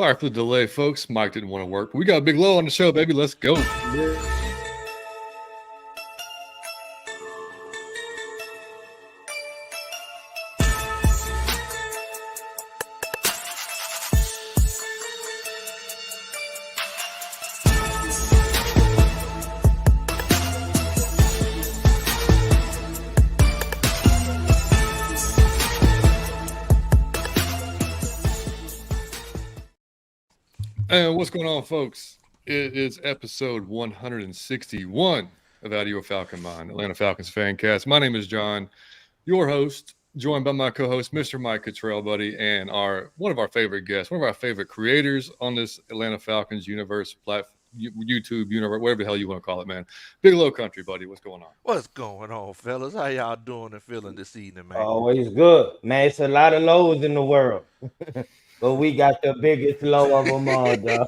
Sorry for the delay, folks. Mike didn't want to work. We got Big Low on the show, baby. Let's go. And what's going on, folks? It is episode 161 of Out of Your Falcon Mind, Atlanta Falcons fan cast. My name is John, your host, joined by my co-host, Mr. Mike Cottrell, buddy, and one of our favorite guests, one of our favorite creators on this Atlanta Falcons universe platform. YouTube universe, whatever the hell you want to call it, man. Big Low Country, buddy. What's going on? What's going on, fellas? How y'all doing and feeling this evening, man? Always good, man. It's a lot of lows in the world, but we got the biggest low of them all, dog.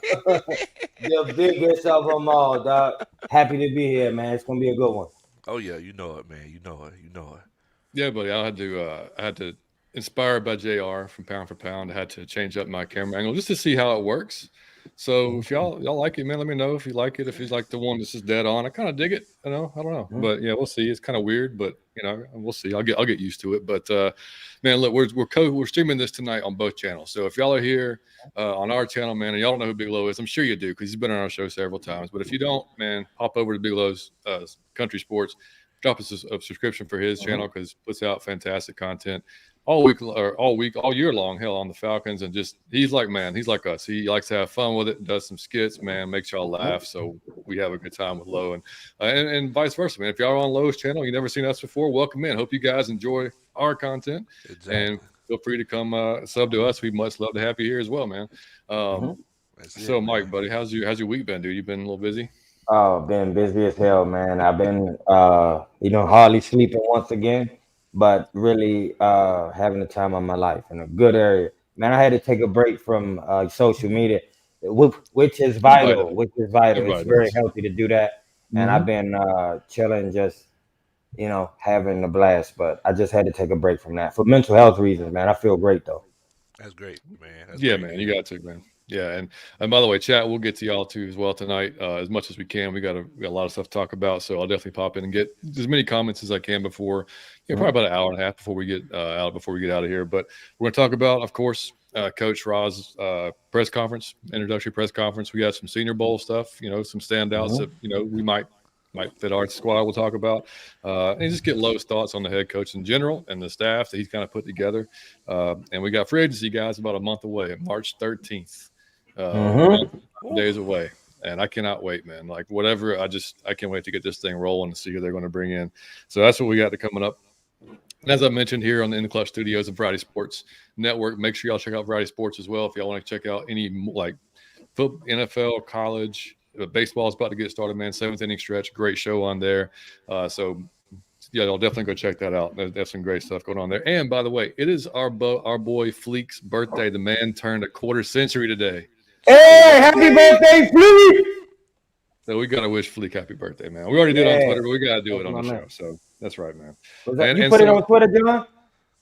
The biggest of them all, dog. Happy to be here, man. It's gonna be a good one. Oh yeah, you know it, man. You know it. You know it. Yeah, buddy. I had to, inspired by JR from Pound for Pound, I had to change up my camera angle just to see how it works. So if y'all like it, man, let me know if you like it. If he's like the one that's just dead on, I kind of dig it. I don't know, but yeah, we'll see. It's kind of weird, but we'll see. I'll get used to it. But man, look, we're streaming this tonight on both channels. So if y'all are here on our channel, man, and y'all don't know who Big Low is, I'm sure you do because he's been on our show several times. But if you don't, man, hop over to Big Low's Country Sports. Drop us a subscription for his channel because puts out fantastic content all year long, hell, on the Falcons. And just he's like us. He likes to have fun with it, does some skits, man, makes y'all laugh. So we have a good time with Low and vice versa, man. If y'all are on Low's channel, you've never seen us before, welcome in. Hope you guys enjoy our content. Exactly. And feel free to come sub to us. We'd much love to have you here as well, man. So Mike, buddy, how's your week been, dude? You been a little busy? Oh, been busy as hell, man. I've been, hardly sleeping once again, but really having the time of my life in a good area. Man, I had to take a break from social media, which is vital. It's very healthy to do that. And I've been chilling, just, having a blast. But I just had to take a break from that for mental health reasons, man. I feel great, though. That's great, man. Man, you got to, man. Yeah, and by the way, chat, we'll get to y'all too as well tonight, as much as we can. We got a lot of stuff to talk about, so I'll definitely pop in and get as many comments as I can before, probably about an hour and a half before we get out of here. But we're going to talk about, of course, Coach Roz's introductory press conference. We got some Senior Bowl stuff, some standouts that we might fit our squad. We'll talk about and just get Lowe's thoughts on the head coach in general and the staff that he's kind of put together. And we got free agency, guys, about a month away, March 13th. Days away, and I cannot wait, man. Like whatever, I can't wait to get this thing rolling and see who they're going to bring in. So that's what we got coming up. And as I mentioned here on the In the Clutch Studios and Variety Sports Network, make sure y'all check out Variety Sports as well if y'all want to check out any like football, NFL, college. Baseball is about to get started, man. 7th inning stretch, great show on there. So yeah, I'll definitely go check that out. There's some great stuff going on there. And by the way, it is our boy Fleek's birthday. The man turned a quarter century today. Hey, happy birthday, Fleek! So we gotta wish Fleek happy birthday, man. We already did on Twitter, but we gotta do it on the show. So that's right, man. You put it on Twitter, John?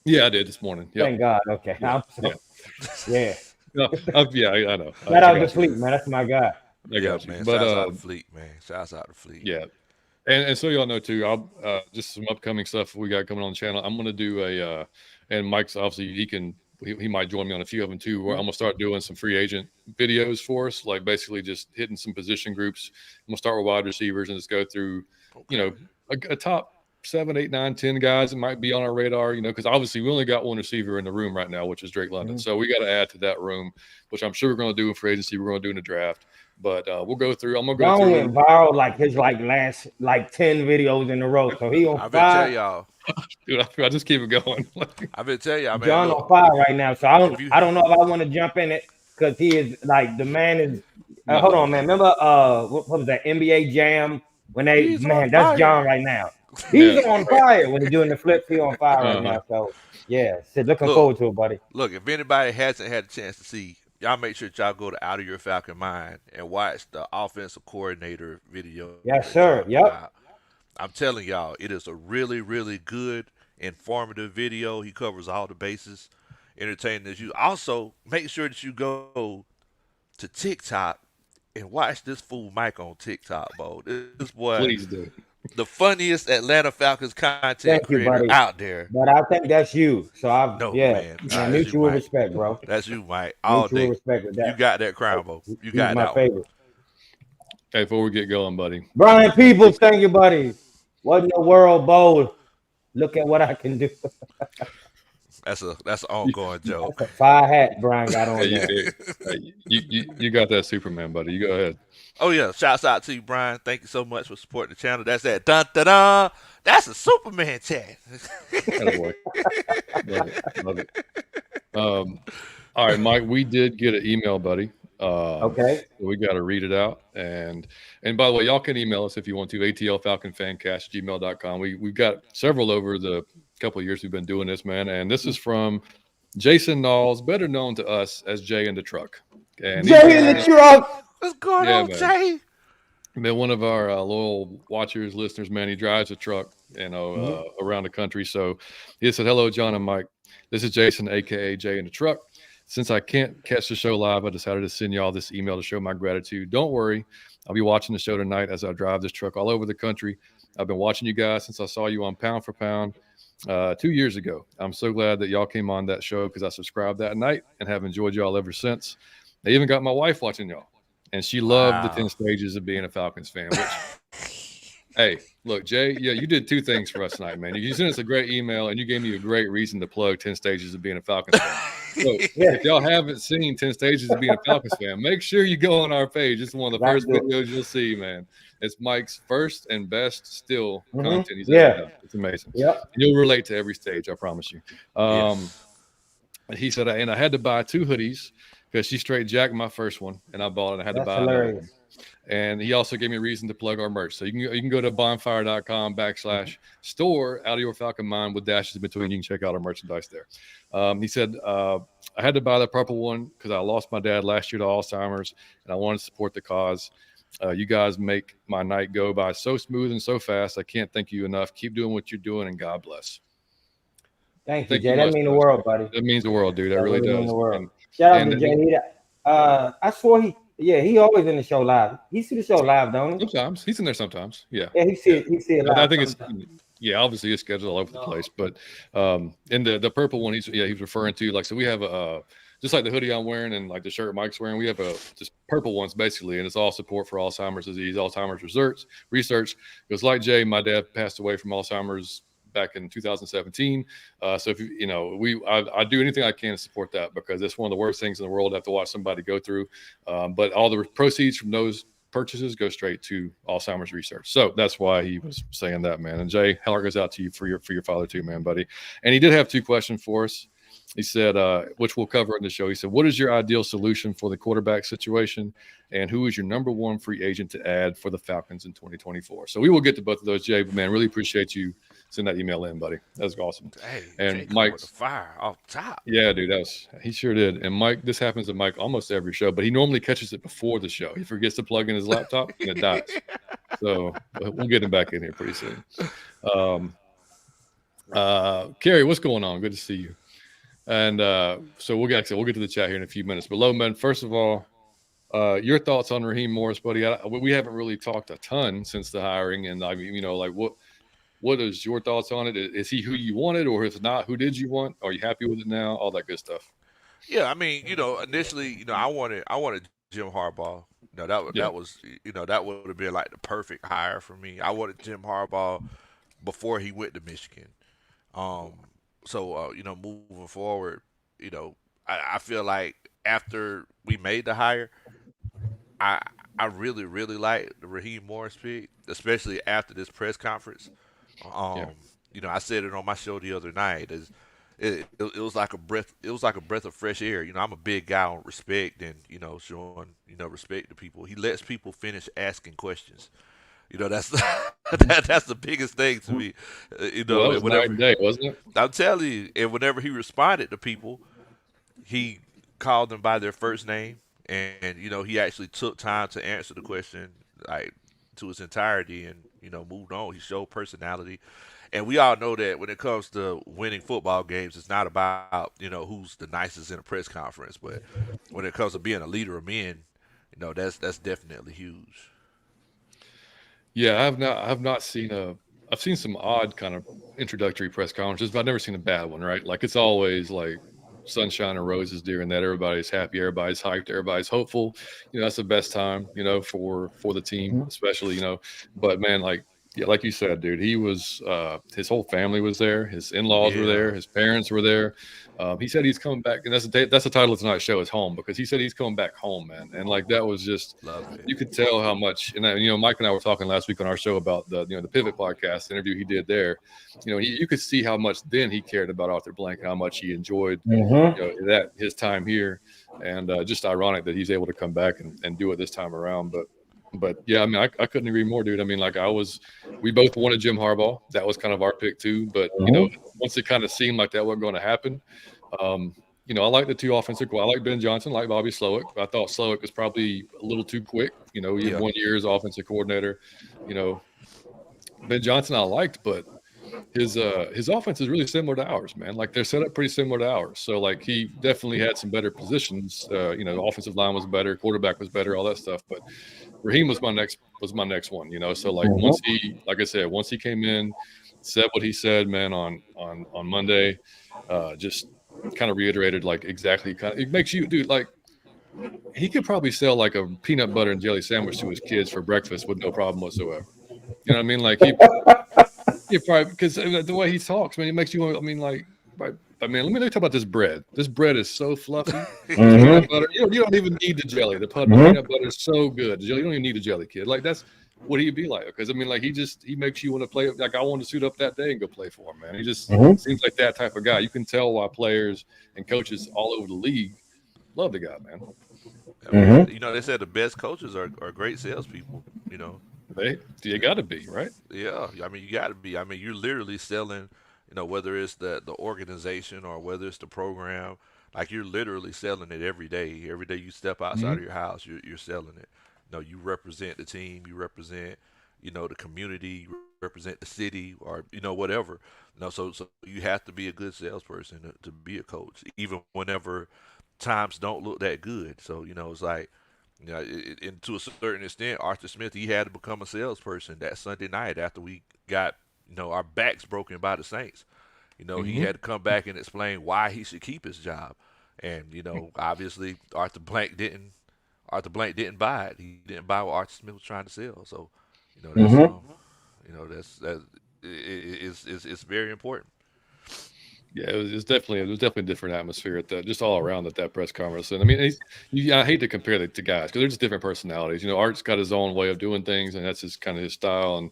Yeah, I did this morning. Yep. Thank God. Okay. Yeah. I know. Shout out to Fleek, man. That's my guy. I got you. Man. But Shouts out to Fleek, man. Shouts out to Fleek. Yeah. And so y'all know too, I'll just some upcoming stuff we got coming on the channel. I'm gonna do and Mike's obviously he might join me on a few of them too. Where I'm gonna start doing some free agent videos for us, like basically just hitting some position groups. I'm gonna start with wide receivers and just go through, a top 7, 8, 9, 10 guys that might be on our radar. Because obviously we only got one receiver in the room right now, which is Drake London. So we got to add to that room, which I'm sure we're gonna do in free agency. We're gonna do in the draft. But we'll go through. I'm gonna go through. Went viral like his last 10 videos in a row. So he on fire. I better tell y'all, dude. I just keep it going. I better tell y'all, man. John on fire right now. So I don't know if I want to jump in it because he is like the man is. Hold on, man. Remember what was that NBA Jam when that's John right now. He's on fire when he's doing the flips. He's on fire right now. So yeah, looking forward to it, buddy. Look, if anybody hasn't had a chance to see, y'all make sure y'all go to Out of Your Falcon Mind and watch the offensive coordinator video. Yes, sir. Yep. I'm telling y'all, it is a really, really good, informative video. He covers all the bases, entertaining as you. Also, make sure that you go to TikTok and watch this fool Mike on TikTok, bro. This boy, Please do. the funniest Atlanta Falcons content Thank you, creator buddy. out there. But I think that's you. So No, yeah, man. man, That's you, mutual Mike. respect, bro. That's you, Mike. All Mutual day. respect with You that. got that crown, bro. You He's got my that one. favorite. Hey, before we get going, buddy. Brian Peoples, thank you, buddy. What in the world, Bowl? Look at what I can do. That's an ongoing joke. That's a fire hat Brian got Hey, on there. you got that Superman, buddy. You go ahead. Oh yeah, shouts out to you, Brian. Thank you so much for supporting the channel. That's that dun dun dun. That's a Superman chat. Attaboy. Love it. Love it. All right, Mike, we did get an email, buddy. Okay. We got to read it out. And by the way, y'all can email us if you want to, atlfalconfancast@gmail.com. We've got several over the couple of years we've been doing this, man. And this is from Jason Knowles, better known to us as Jay in the Truck. And Jay in the truck. What's going Yeah, on, man. Jay? been one of our loyal watchers, listeners, man. He drives a truck, around the country. So he said, "Hello, John and Mike. This is Jason, aka Jay in the Truck. Since I can't catch the show live, I decided to send y'all this email to show my gratitude. Don't worry, I'll be watching the show tonight as I drive this truck all over the country. I've been watching you guys since I saw you on Pound for Pound 2 years ago. I'm so glad that y'all came on that show because I subscribed that night and have enjoyed y'all ever since. They even got my wife watching y'all, and she loved the 10 stages of being a Falcons fan. Which, hey, look, Jay, yeah, you did two things for us tonight, man. You sent us a great email, and you gave me a great reason to plug 10 stages of being a Falcons fan. So if y'all haven't seen 10 stages of being a Falcons fan, make sure you go on our page. It's one of the first videos you'll see, man. It's Mike's first and best still content he's ever done. It's amazing. Yep. And you'll relate to every stage, I promise you. Yes. He said, and I had to buy 2 hoodies because she straight jacked my first one, and I bought it. And I had to buy another one. And he also gave me a reason to plug our merch. So you can go to bonfire.com/store out of your Falcon mind with dashes in between. You can check out our merchandise there. He said, I had to buy the purple one because I lost my dad last year to Alzheimer's, and I wanted to support the cause. You guys make my night go by so smooth and so fast. I can't thank you enough. Keep doing what you're doing, and God bless. Thank you, Jay. That means the world, buddy. That means the world, dude. That really does. The world. Shout out to Jay. I swore he always in the show live. He see the show live, don't he? Sometimes he's in there. Sometimes, yeah. Yeah, he see it live. I think obviously his schedule all over the place, but in the purple one, he's referring to, like, so we have just like the hoodie I'm wearing and like the shirt Mike's wearing, we have just purple ones basically, and it's all support for Alzheimer's disease, Alzheimer's research. Because like Jay, my dad passed away from Alzheimer's back in 2017. So if I do anything I can to support that, because it's one of the worst things in the world to have to watch somebody go through. But all the proceeds from those purchases go straight to Alzheimer's research. So that's why he was saying that, man. And Jay, heart goes out to you for your father too, man, buddy. And he did have 2 questions for us. He said, which we'll cover in the show. He said, what is your ideal solution for the quarterback situation? And who is your number 1 free agent to add for the Falcons in 2024? So we will get to both of those, Jay, but man, really appreciate you sending that email in, buddy. That was awesome. Hey, and Mike's fire off top. Yeah, dude, he sure did. And Mike, this happens to Mike almost every show, but he normally catches it before the show. He forgets to plug in his laptop and it dies. So we'll get him back in here pretty soon. Kerry, what's going on? Good to see you. And so we'll get to the chat here in a few minutes. But Lowman, first of all, your thoughts on Raheem Morris, buddy? We haven't really talked a ton since the hiring, and I mean, what is your thoughts on it? Is he who you wanted, or if not, who did you want? Are you happy with it now? All that good stuff. Yeah, I mean, initially, I wanted Jim Harbaugh. That was that would have been like the perfect hire for me. I wanted Jim Harbaugh before he went to Michigan. So moving forward, I feel like after we made the hire, I really, really like the Raheem Morris pick, especially after this press conference. I said it on my show the other night. It was like a breath. It was like a breath of fresh air. I'm a big guy on respect and showing respect to people. He lets people finish asking questions. That's that's the biggest thing to me. Well, that was night and day, wasn't it? I'm telling you, and whenever he responded to people, he called them by their first name, and he actually took time to answer the question like to its entirety, and moved on. He showed personality, and we all know that when it comes to winning football games, it's not about who's the nicest in a press conference, but when it comes to being a leader of men, That's definitely huge. Yeah, I've not seen a I've seen some odd kind of introductory press conferences, but I've never seen a bad one, right? Like it's always like sunshine and roses during that. Everybody's happy, everybody's hyped, everybody's hopeful. That's the best time, for the team, especially. But man, like yeah, like you said, dude, he was his whole family was there, his in-laws were Yeah, there, his parents were there. He said he's coming back, and that's the title of tonight's show is home because he said he's coming back home, man. And like that was just love it. you could tell how much, and Mike and I were talking last week on our show about the Pivot podcast the interview he did there. You could see how much then he cared about Arthur Blank and how much he enjoyed, Mm-hmm. that his time here, and just ironic that he's able to come back and do it this time around. But yeah, I mean, I couldn't agree more, dude. I mean, like we both wanted Jim Harbaugh. That was kind of our pick too. But Mm-hmm. once it kind of seemed like that wasn't going to happen, I like the two offensive. I like Ben Johnson, I like Bobby Slowick. I thought Slowick was probably a little too quick. He had Yeah, 1 year as offensive coordinator. You know, Ben Johnson I liked, but his offense is really similar to ours, man. Like they're set up pretty similar to ours. So like he definitely had some better positions. The offensive line was better, quarterback was better, all that stuff. But Raheem was my next one. So like like I said, once he came in, said what he said, man, on Monday, just kind of reiterated like exactly it makes you dude like he could probably sell like a peanut butter and jelly sandwich to his kids for breakfast with no problem whatsoever. You know what I mean? Like he probably because the way he talks, man, it makes you want. I mean, like, I mean, let me talk about this bread. This bread is so fluffy. The peanut Mm-hmm. butter, you don't even need the jelly. The Mm-hmm. peanut butter is so good. The jelly, you don't even need a jelly, kid. Like that's what he'd be like. Because I mean, like he makes you want to play. Like I want to suit up that day and go play for him, man. He just Mm-hmm. seems like that type of guy. You can tell why players and coaches all over the league love the guy, man. I mean, Mm-hmm. they said the best coaches are great salespeople. You know, They got to be right. yeah. I mean, you got to be. I mean, you're literally selling. Whether it's the organization or whether it's the program, like you're literally selling it every day. Every day you step outside Mm-hmm. of your house, you're selling it. You represent the team. You represent, the community. You represent the city, or whatever. So you have to be a good salesperson to be a coach, even whenever times don't look that good. So it's like, and to a certain extent, Arthur Smith, he had to become a salesperson that Sunday night after we got our backs broken by the Saints. He Mm-hmm. had to come back and explain why he should keep his job, and obviously Arthur Blank didn't buy it. He didn't buy what Arthur Smith was trying to sell. So that's Mm-hmm. that's it's very important. Yeah, it was definitely a different atmosphere at that, just all around at that press conference. And I mean, I hate to compare the two guys because they're just different personalities. Art's got his own way of doing things, and that's his kind of his style. And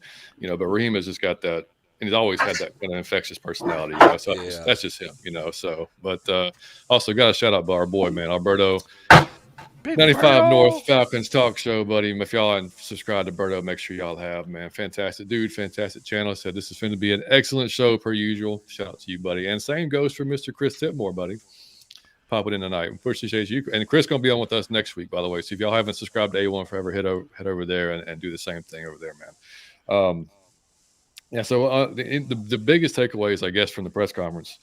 but Raheem has just got that, and he's always had that kind of infectious personality. So Yeah. that's just him. So, but also got to shout out by our boy, man, Alberto. Big 95 North Birdo. Falcons talk show, buddy. If y'all haven't subscribed to Berto, make sure y'all have, man. Fantastic dude, fantastic channel. Said this is going to be an excellent show per usual. Shout out to you, buddy. And same goes for Mr. Chris Tipmore, buddy. Pop it in tonight. Appreciate you. And Chris going to be on with us next week, by the way. So if y'all haven't subscribed to A1 Forever, head over there and do the same thing over there, man. Yeah, so the biggest takeaways, I guess, from the press conference,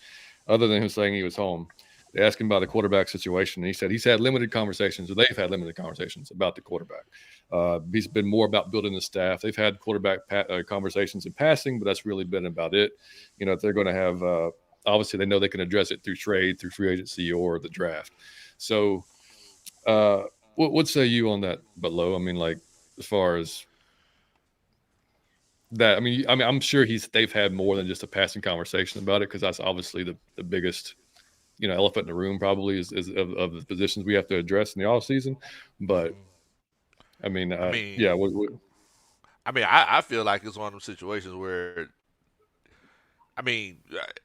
other than him saying he was home, they asked him about the quarterback situation. And he said he's had limited conversations, or they've had limited conversations about the quarterback. He's been more about building the staff. They've had quarterback conversations in passing, but that's really been about it. If they're going to have, obviously, they know they can address it through trade, through free agency, or the draft. So, what say you on that, Butlow? I mean, like, as far as that, I mean, I'm sure they've had more than just a passing conversation about it because that's obviously the biggest elephant in the room probably is of the positions we have to address in the off season. But Hmm. I mean, I yeah, mean, I feel like it's one of those situations where,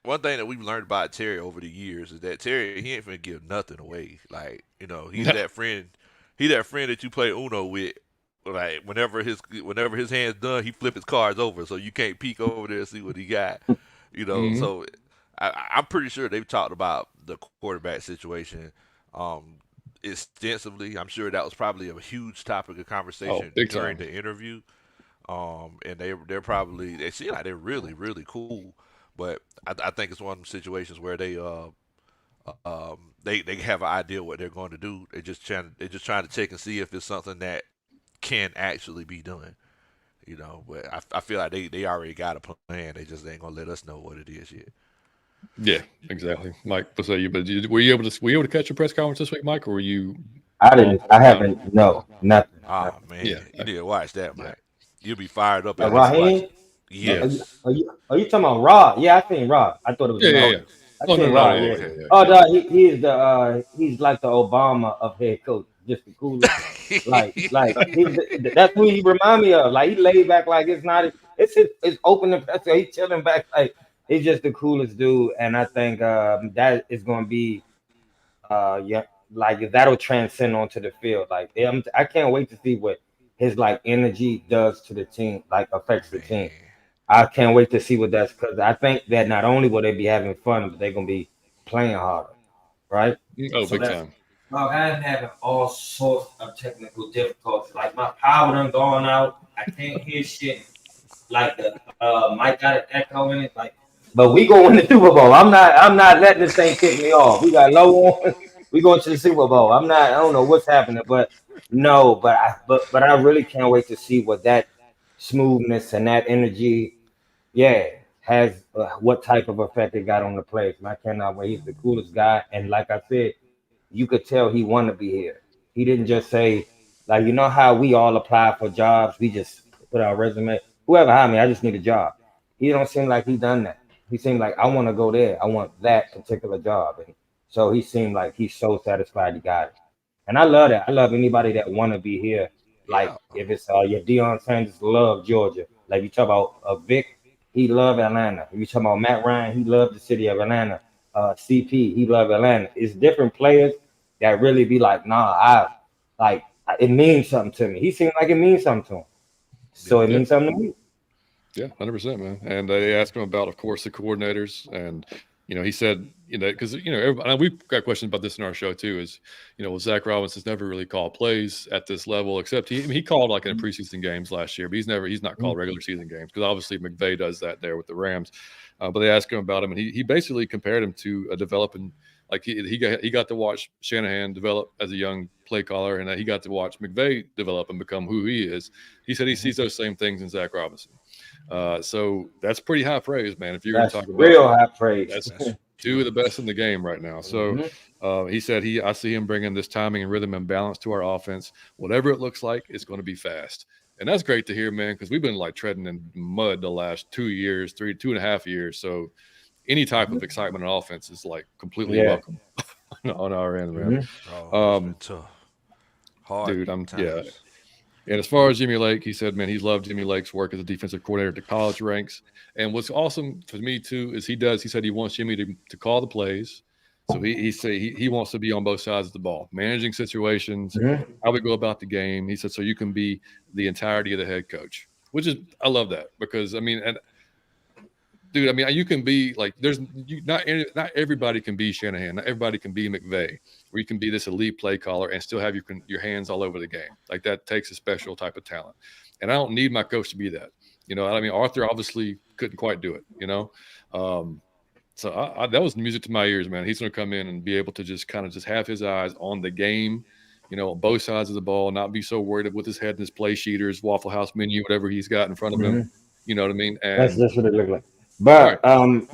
one thing that we've learned about Terry over the years is that Terry, he ain't finna give nothing away. Like, he's that friend that you play Uno with. Like whenever his hand's done, he flip his cards over, so you can't peek over there and see what he got. mhm. So I'm pretty sure they've talked about the quarterback situation um, extensively. I'm sure that was probably a huge topic of Oh, conversation big during time. the interview. And they seem like they're really really cool, but I think it's one of them situations where They have an idea what they're going to do. They're just trying to check and see if it's something that can actually be done. But I feel like they already got a plan. They just ain't gonna let us know what it is yet. Yeah, exactly. Mike, what's that? Were you able to catch a press conference this week, Mike, or were you I off didn't. I down? haven't. No, nothing. Ah Nothing. man, Yeah, you need to watch that, yeah, Mike. You'll be fired up yeah. after you watch Raheem? it. Yeah, Yes. Are you talking about Raw? Yeah, I seen Raw. I thought it was yeah, yeah, Mike. Oh, yeah. I Oh no, seen no, Raw. no, yeah, Yeah. okay. yeah, Oh, yeah, no, he is the he's like the Obama of head coach, just the coolest. Like that's who he remind me of. Like he laid back, like it's not. It's open and press. He's chilling back, like he's just the coolest dude. And I think that is going to be yeah, like that'll transcend onto the field. Like I can't wait to see what his like energy does to the team, like affects the team. Man. I can't wait to see what that's because I think that not only will they be having fun, but they're gonna be playing harder, right? Oh, So big that's time. well, I'm having all sorts of technical difficulties. Like my power done gone out. I can't hear shit. Like the mic got an echo in it. Like, but we going to the Super Bowl. I'm not letting this thing kick me off. We got low on. We going to the Super Bowl. I'm not. I don't know what's happening, but no. But I really can't wait to see what that smoothness and that energy, yeah, has what type of effect it got on the players. And I cannot wait. He's the coolest guy, and like I said, you could tell he wanted to be here. He didn't just say, like, you know how we all apply for jobs, we just put our resume. Whoever hired me, I just need a job. He don't seem like he done that. He seemed like I want to go there. I want that particular job, and so he seemed like he's so satisfied he got it. And I love that. I love anybody that want to be here. Like Yeah. if it's your Deion Sanders love Georgia. Like you talk about Vic, he love Atlanta. If you talk about Matt Ryan, he loved the city of Atlanta. CP, he love Atlanta. It's different players that really be like, nah, it means something to me. He seemed like it means something to him. So Yeah. it Yeah, means something to me. yeah, 100%, man. And they asked him about, of course, the coordinators, and he said, because everybody, and we've got questions about this in our show too. Is well, Zach Robinson's never really called plays at this level, except he called like in preseason games last year, but he's not called regular season games because obviously McVay does that there with the Rams. But they asked him about him, and he basically compared him to a developing. Like he got to watch Shanahan develop as a young play caller, and he got to watch McVay develop and become who he is. He said he Mhm. sees those same things in Zach Robinson. So that's pretty high praise, man. If you're going to That's talk about real high praise. that's That's two of the huge. best in the game right now. So Mhm. he said I see him bringing this timing and rhythm and balance to our offense. Whatever it looks like, it's going to be fast. And that's great to hear, man, because we've been like treading in mud the last 2 years, 2.5 years. So any type of excitement on offense is like completely Yeah. welcome on our end, man. Mhm. Oh, it's been Um, tough. Hard dude, yeah. times. And as far as Jimmy Lake, he said, man, he's loved Jimmy Lake's work as a defensive coordinator at the college ranks. And what's awesome for me too is he said he wants Jimmy to call the plays. So he said he wants to be on both sides of the ball, managing situations, Mhm. how we go about the game. He said, so you can be the entirety of the head coach, which is, I love that because I mean, and dude, I mean, you can be like, not everybody can be Shanahan, not everybody can be McVay, where you can be this elite play caller and still have your hands all over the game. Like that takes a special type of talent, and I don't need my coach to be that. I mean, Arthur obviously couldn't quite do it. Um, so that was music to my ears, man. He's going to come in and be able to just kind of just have his eyes on the game. On both sides of the ball, not be so worried with his head in his play sheet or his Waffle House menu, whatever he's got in front of him. Mhm. You know what I mean? That's And just what it looked like. right.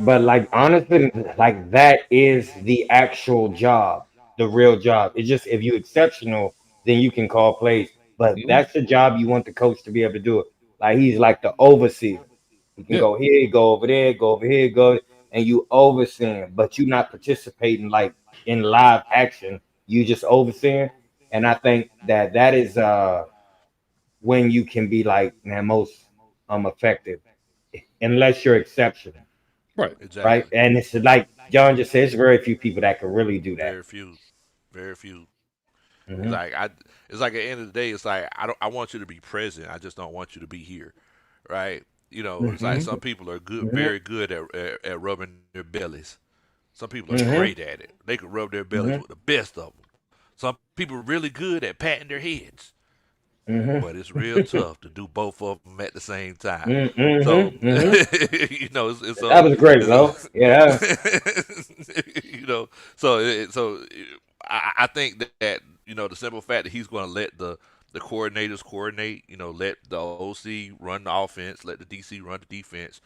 But like honestly, like that is the actual job, the real job. It's just if you're exceptional, then you can call plays. But Mhm. that's the job you want the coach to be able to do it. Like he's like the overseer. You can Yeah. go here, go over there, go over here, go, and you overseeing, but you not participating like in live action. You just overseeing. And I think that is when you can be like man most effective unless you're exceptional, Right. right? Exactly. And it's like John just said, it's very few people that can really do that. Very few. Very few. It's Hmm. like I. It's like at the end of the day, it's like I don't. I want you to be present. I just don't want you to be here, right? It's like Mhm. some people are good, Hmm. very good at rubbing their bellies. Some people are Hmm. great at it. They can rub their bellies Hmm. with the best of them. Some people are really good at patting their heads. Mm-hmm. but it's real tough to do both of them at the same time. So, Mm-hmm. Mm-hmm. it's That was great, bro. it's Yeah. so I think that the simple fact that he's going to let the coordinators coordinate, let the OC run the offense, let the DC run the defense.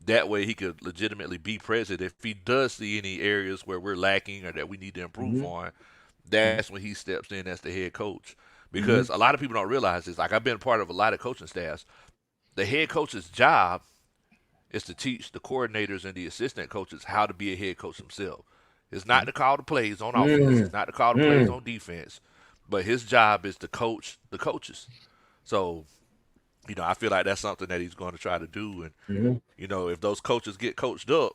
That way, he could legitimately be present if he does see any areas where we're lacking or that we need to improve Mm-hmm. on. That's when he steps in as the head coach. Mm-hmm. Because a lot of people don't realize this. Like I've been part of a lot of coaching staffs. The head coach's job is to teach the coordinators and the assistant coaches how to be a head coach himself. It's not to call the plays on offense. It's not to call the plays Mm-hmm. on defense. But his job is to coach the coaches. So, I feel like that's something that he's going to try to do. And, Mm-hmm. if those coaches get coached up,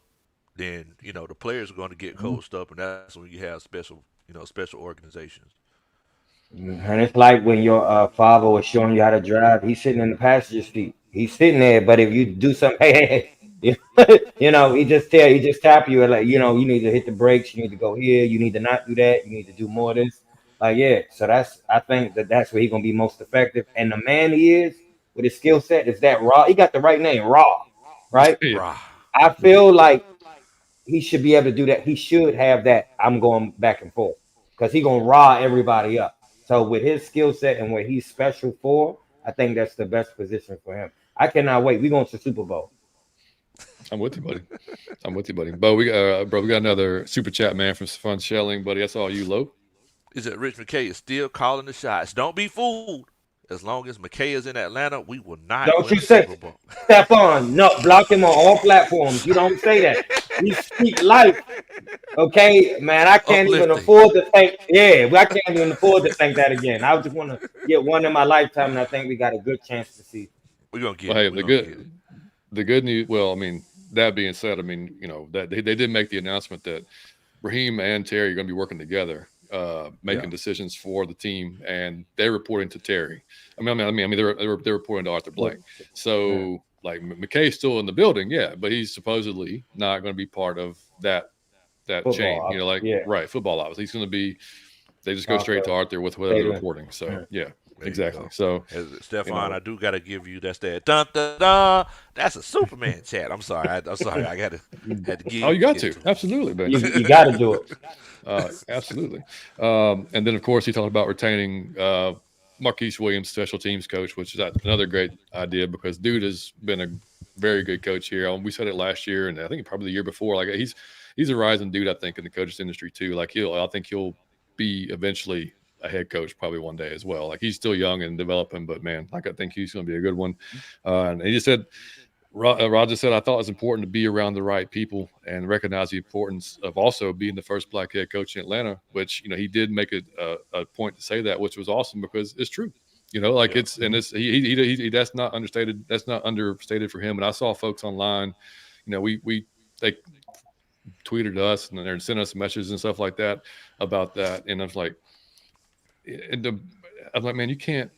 then, the players are going to get Mm-hmm. coached up. And that's when you have special organizations. And it's like when your father was showing you how to drive, he's sitting in the passenger seat. He's sitting there, but if you do something, he he just tap you and like, you need to hit the brakes, you need to go here, you need to not do that, you need to do more of this. Like, yeah. So I think that's where he's gonna be most effective. And the man he is with his skill set is that raw. He got the right name, raw, right? Yeah. Rah. I feel like he should be able to do that. He should have that. I'm going back and forth because he gonna raw everybody up. So with his skill set and what he's special for, I think that's the best position for him. I cannot wait. We going to Super Bowl. I'm with you, buddy. I'm with you, buddy. Bro, we got another super chat, man, from Fun Shelling, buddy. That's all you, Low. Is that Rich McKay is still calling the shots. Don't be fooled. As long as McKay is in Atlanta, we will not Don't win you a say Super Bowl. step on? No, block him on all platforms. You don't say that. We speak life. Okay, man. I can't even Uplifting. afford to think. Yeah, I can't even afford to think that again. I just want to get one in my lifetime, and I think we got a good chance to see. We're gonna Well, get it. hey, We're gonna get it. the good news. Well, I mean, that being said, I mean, that they did make the announcement that Raheem and Terry are going to be working together, Yeah. making decisions for the team, and they're reporting to Terry. They're reporting to Arthur Blank. Yeah. So, like, McKay's still in the building, yeah, but he's supposedly not going to be part of that chain. Football, Like, yeah. right, football office. He's going to be. They just go straight to Arthur, Arthur with whatever they're Stadium. reporting. So, Yeah. yeah, There you exactly. go. So, As you Stefan, know, I do gotta give you that dun dun dun. That's a Superman chat. I'm sorry. I'm sorry. I You, had to oh, you got get to to absolutely, man. you got to do it. Absolutely. And then, of course, he talked about retaining Marquise Williams, special teams coach, which is another great idea because dude has been a very good coach here. We said it last year, and I think probably the year before. Like he's a rising dude, I think, in the coaches industry too. Like I think he'll be eventually a head coach probably one day as well. Like he's still young and developing, but man, like I think he's going to be a good one. And he just said Roger said, I thought it was important to be around the right people and recognize the importance of also being the first black head coach in Atlanta, which, he did make a point to say that, which was awesome because it's true. Like yeah. it's, and it's, that's not understated. That's not understated for him. And I saw folks online, they tweeted us and they sent us messages and stuff like that about that. And I was like, I'm like, man, you can't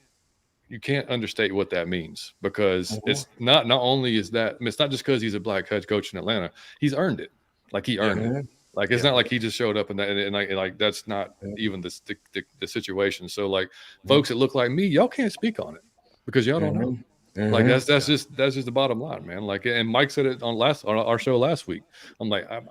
understate what that means because Mhm. it's not only is that I mean, it's not just because he's a black head coach in Atlanta, he's earned it. Like he Yeah. earned it. Mhm. Like it's Yeah. not like he just showed up and that's not even the situation. So like Mhm. folks that look like me, y'all can't speak on it because y'all don't know. Mhm. Like Mhm. Yeah. that's just the bottom line, man. Like and Mike said it on our show last week. I'm like I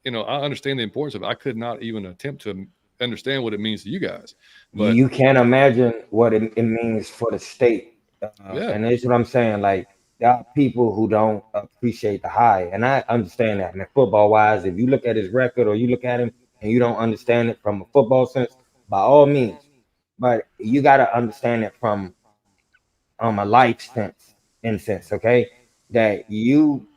understand the importance of it. I could not even attempt to understand what it means to you guys, but You can't imagine what it means for the state. yeah, And that's what I'm saying. Like, there are people who don't appreciate the high. And I understand that, man. Football wise, if you look at his record or you look at him and you don't understand it from a football sense, by all means. But you got to understand it from a life sense, okay? That you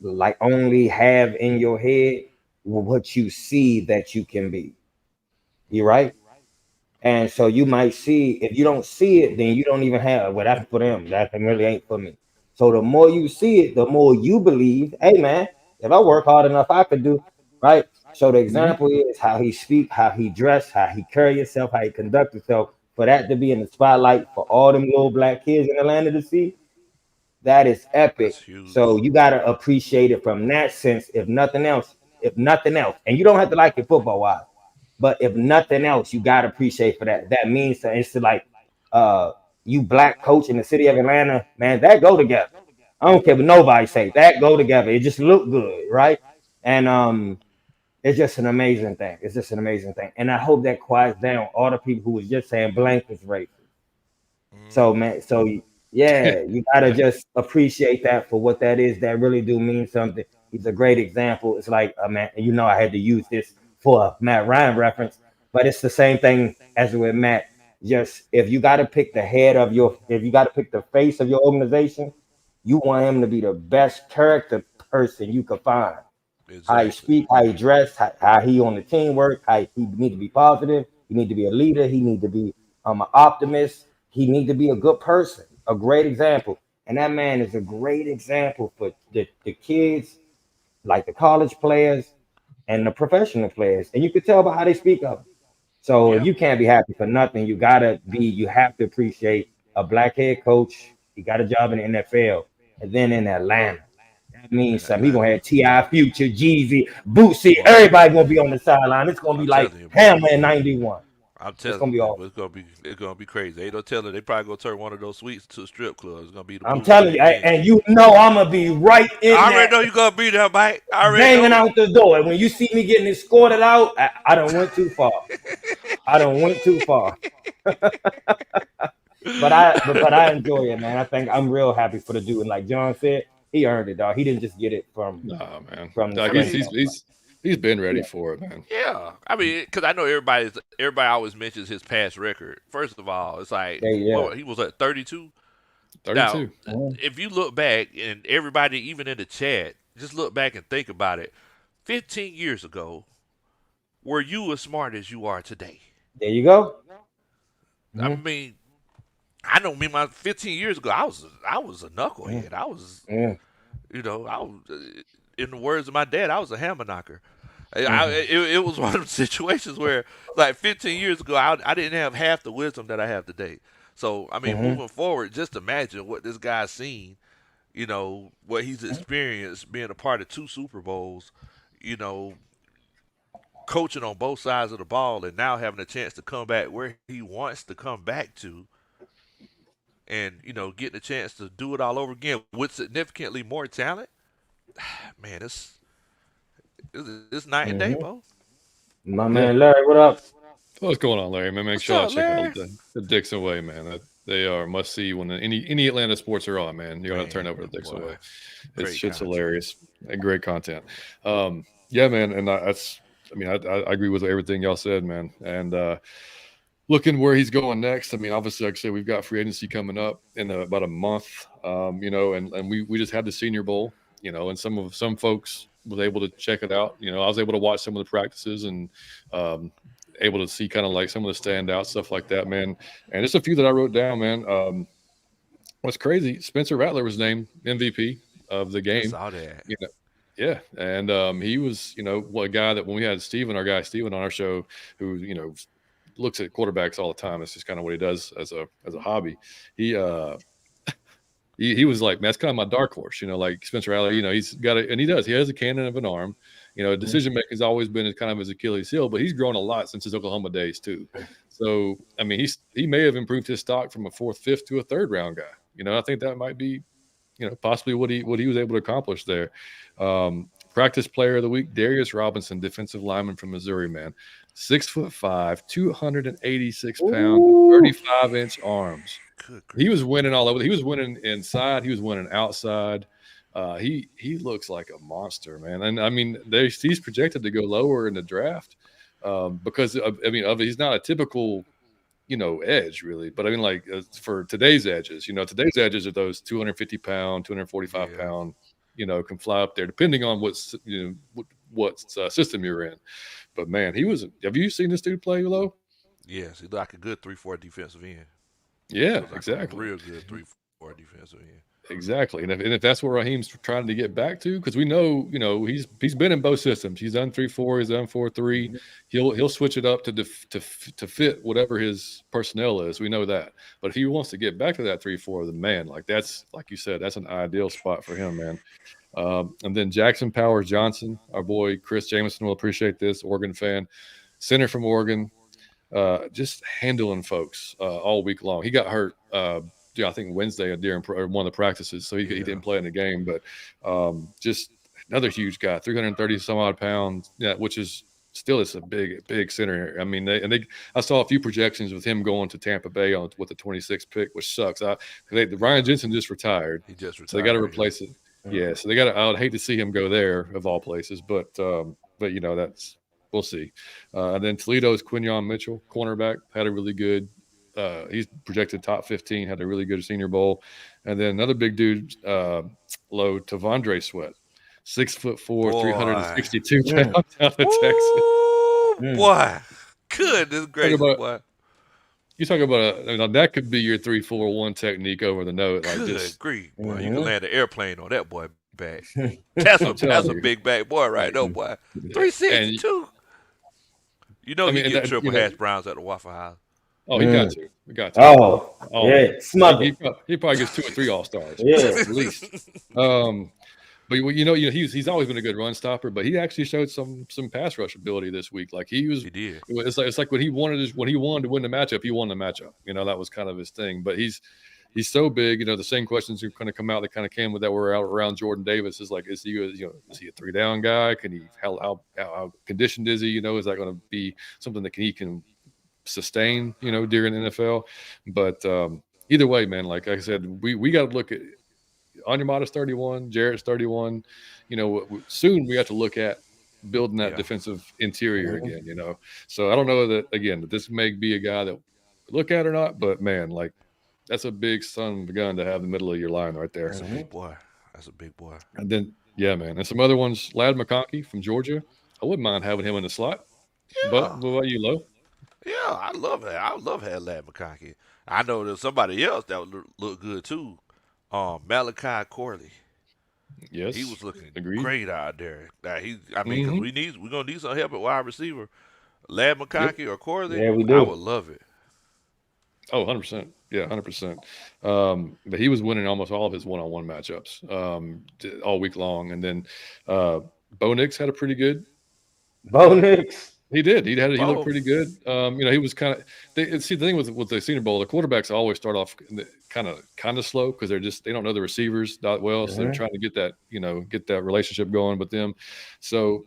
like only have in your head what you see that you can be. You right? And so you might see if you don't see it, then you don't even have well, that's for them. That really ain't for me. So the more you see it, the more you believe, hey man, if I work hard enough, I could do right. So the hmm example is how he speak, how he dress, how he carry himself, how he conduct himself. For that to be in the spotlight for all them little black kids in Atlanta to see, that is That's epic. So huge. you gotta appreciate it from that sense, if nothing else. If nothing else, and you don't have to like it football wise, but if nothing else, you gotta appreciate for that. That means that it's like uh, you black coach in the city of Atlanta, man, that go together. I don't care what nobody say. That go together. It just look good, right? And it's just an amazing thing. It's just an amazing thing. And I hope that quiets down all the people who was just saying blank is racist. So Mm-hmm. man, so yeah, you gotta Yeah. just appreciate that for what that is. That really do mean something. He's a great example. It's like man, you know, I had to use this for a Matt Ryan reference, but it's the same thing as with Matt. Just if you got to pick the head of your, if you got to pick the face of your organization, you want him to be the best character person you could find. How he Exactly. speak, how he dress, how he on the team work, how he need to be positive. He need to be a leader. He need to be an optimist. He need to be a good person, a great example. And that man is a great example for the kids, like the college players and the professional players. And you could tell by how they speak of him. So if Yeah. you can't be happy for nothing, you have to appreciate a black head coach. He got a job in the NFL, and then in Atlanta. That In means something. He gonna Atlanta. have Ti, Future, Jeezy, Boosie. Boy, Everybody gonna be on the sideline. It's gonna be I'm like telling you, boy. Hammer in '91. I'm It's telling gonna be you, awesome. it's gonna be crazy. Ain't no telling. They probably gonna turn one of those suites to a strip club. It's gonna be the I'm blue telling you, suite then. and you know I'm gonna be right in I already that, know you gonna be there, Mike. I already banging know it. out the door. And when you see me getting escorted out, I don't went too far. I don't went too far. But I enjoy it, man. I think I'm real happy for the dude. And like John said, he earned it, dog. He didn't just get it Nah, man. from the Like I he's strength mean, he's of. he's he's been ready Yeah, for it, man. yeah. I mean, because I know everybody always mentions his past record. First of all, it's like yeah. what he was at 32. Now, 32. Mhm. if you look back, and everybody, even in the chat, just look back and think about it. 15 years ago, were you as smart as you are today? There you go. I Hmm. mean, I know me, my 15 years ago, I was a Hmm. knucklehead. I was, Yeah. I was, in the words of my dad, I was a hammer knocker. Hmm. It was one of those situations where, like 15 years ago, I didn't have half the wisdom that I have today. So, I mean, Hmm. moving forward, just imagine what this guy's seen, what he's experienced being a part of two Super Bowls, you know, coaching on both sides of the ball, and now having a chance to come back where he wants to come back to, and getting a chance to do it all over again with significantly more talent. Man, it's night and day, Hmm. Bo. My Yeah. man Larry, what up? What's going on, Larry? Man, make What's sure y'all up, check out Larry? the Dixon Way, man. They are must see when any Atlanta sports are on, man. You gotta turn Man, over to Dixon boy, Way. It's great shit's content. hilarious and great content. Yeah, man, and that's. I mean, I agree with everything y'all said, man. And looking where he's going next. I mean, obviously, like I said, we've got free agency coming up in about a month. And we just had the Senior Bowl. And some folks was able to check it out. I was able to watch some of the practices and um, able to see kind of like some of the standout stuff like that, man. And just a few that I wrote down, man. What's crazy? Spencer Rattler was named MVP of the I game. saw that. You know, yeah, and he was, a guy that when we had our guy Steven on our show, who looks at quarterbacks all the time. It's just kind of what he does as a hobby. He he was like, man, that's kind of my dark horse, like Spencer Rattler. He's got and he has a cannon of an arm. Decision making has always been kind of his Achilles heel, but he's grown a lot since his Oklahoma days too. So I mean, he may have improved his stock from a fourth, fifth to a third round guy. I think that might be possibly what he was able to accomplish there. Practice player of the week, Darius Robinson, defensive lineman from Missouri, man, 6'5", 286 pounds, Ooh. 35-inch arms. Good He was grief. winning all over. He was winning inside. He was winning outside. He looks like a monster, man. And I mean, he's projected to go lower in the draft because he's not a typical edge really. But I mean, like for today's edges, today's edges are those 250-pound, 245 Yeah. pound, can fly up there depending on what system you're in. But man, have you seen this dude play low? Yes, he looked like a good 3-4 defensive end. He Yeah, was like a exactly. real good 3-4 defensive end. Exactly, and if that's what Raheem's trying to get back to, because we know, he's been in both systems. He's done 3-4, he's done 4-3. Mhm. He'll switch it up to fit whatever his personnel is. We know that, but if he wants to get back to that 3-4, then man, like that's like you said, that's an ideal spot for him, man. And then Jackson Powers Johnson, our boy Chris Jameson will appreciate this. Oregon fan, center from Oregon. just handling folks all week long. He got hurt. Yeah, I think Wednesday during one of the practices, so he Yeah. didn't play in the game. But just another huge guy, 330 some odd pounds, yeah, which is still it's a big center. I mean, I saw a few projections with him going to Tampa Bay on with the 26th pick, which sucks. Ryan Jensen just retired, He just so they got to retired. Yeah. replace it. Yeah, so they got. I would hate to see him go there of all places, but that's we'll see. And then Toledo's Quinyon Mitchell, cornerback, had a really good. He's projected top 15, had a really good Senior Bowl, and then another big dude, low Tavondre Sweat, 6'4", Boy. 362 Mm, pounds out of Texas. Woo, mm. boy. Goodness Talk gracious, about boy. you talk about that could be your 3-4-1 technique over the note, like Good just grief, boy. You can Mhm. land an airplane on that boy back. I'm That's telling a you, big back boy right like, there, boy. and 362. You know I he mean, getting that triple hash browns at the Waffle House. oh, Mm. he got to, Oh, all of yeah, them. smothered. He probably gets 2 or 3 All Stars Yeah. at least. Um, But he's always been a good run stopper, but he actually showed some pass rush ability this week. Like he was, He did. it's like when he wanted to win the matchup, he won the matchup. That was kind of his thing. But he's so big. The same questions are going to come out that kind of came with that were out around Jordan Davis is like, is he a 3 down guy? Can he how conditioned is he? Is that going to be something that he can sustain? During the NFL, but either way, man, like I said, we got to look at Onyemata's 31, Jarrett's 31. Soon we have to look at building that Yeah. defensive interior Mhm. again. So I don't know that again that this may be a guy that we look at or not, but man, like that's a big son of a gun to have in the middle of your line right there. That's a big Mhm. boy. That's a big boy. And then yeah, man, and some other ones. Lad McConkey from Georgia. I wouldn't mind having him in the slot. But Yeah. what about you, Low? Yeah, I love that. I love having Lad McConkey. I know there's somebody else that would look good too. Malachi Corley. He Yes, was looking agreed. great out there. I mean, because Mm-hmm. we're gonna need some help at wide receiver. Lad Yep. McConkey or Corley, Yeah, we I do. would love it. Oh, 100%. Yeah, 100%. But he was winning almost all of his one-on-one matchups all week long. And then uh, Bo Nix had a pretty good. Bo Nix. He did. He looked Bo, pretty good. He was kind of. See, the thing with the Senior Bowl, the quarterbacks always start off kind of slow because they don't know the receivers that well, so they're Mhm. trying to get that relationship going with them. So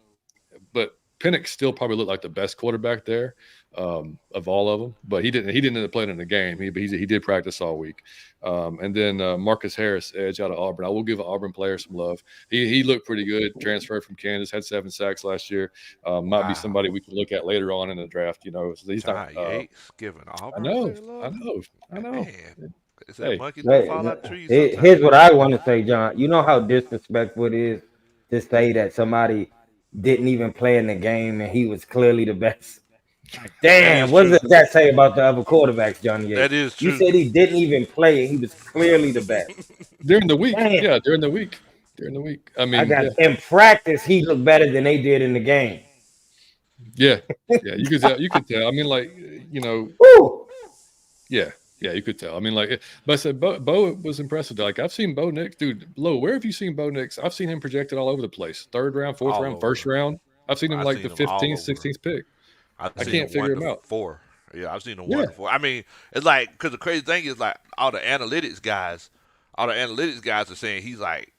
but Penix still probably looked like the best quarterback there of all of them. But he didn't end up playing in the game. He did practice all week. And then Marcus Harris, edge out of Auburn. I will give an Auburn player some love. He looked pretty good. Transferred from Kansas, had 7 sacks last year. Might be wow. somebody we can look at later on in the draft. So he's not. John Yates giving I Auburn know. player I love. know. I know. Man, it's that Hey, monkeys do Hey, fall out of trees here's sometimes. what I want to say, John. You know how disrespectful it is to say that somebody didn't even play in the game and he was clearly the best. Like, That damn, is what true. does that say about the other quarterbacks, Johnny That Yates? is You true. said he didn't even play and he was clearly the best. during the week. Damn, Yeah, during the week. During the week. I I mean, got yeah, in practice he looked better than they did in the game. yeah, yeah. You could tell. You could tell. I mean, like you know, Woo! Yeah, yeah, you could tell. I mean, like, but I said Bo was impressive. Like, I've seen Bo Nix, dude. Low, where have you seen Bo Nix? I've seen him projected all over the place. Third round, fourth All round, over. first round. I've seen him I've like the seen them all 15th, over. 16th pick. I've I seen can't them one figure to him out. four. Yeah, I've seen them Yeah, one to four. I mean, it's like because the crazy thing is like all the analytics guys are saying he's like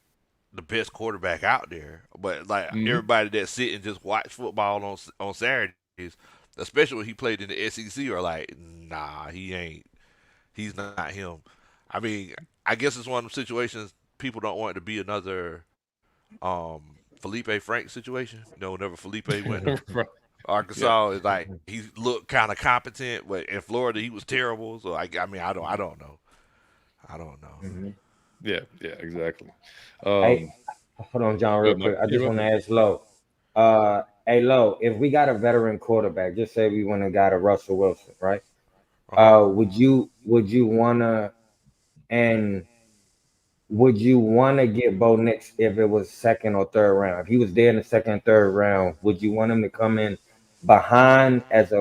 the best quarterback out there. But like hmm everybody that sit and just watch football on Saturdays, especially when he played in the SEC, are like, nah, he ain't. He's not him. I mean, I guess it's one of those situations people don't want it to be another Felipe Frank situation. Whenever Felipe went to right. Yeah, Arkansas, it's like he looked kind of competent, but in Florida he was terrible. So I mean, I don't know. I don't know. Mhm. yeah, exactly. Hey, Um, hold on, John, real good, Mike. quick. I just You want up? to ask Low. Hey, Low, if we got a veteran quarterback, just say we went and got a Russell Wilson, right? Uh huh. Would you wanna and would you wanna get Bo Nix if it was second or third round? If he was there in the second, third round, would you want him to come in behind as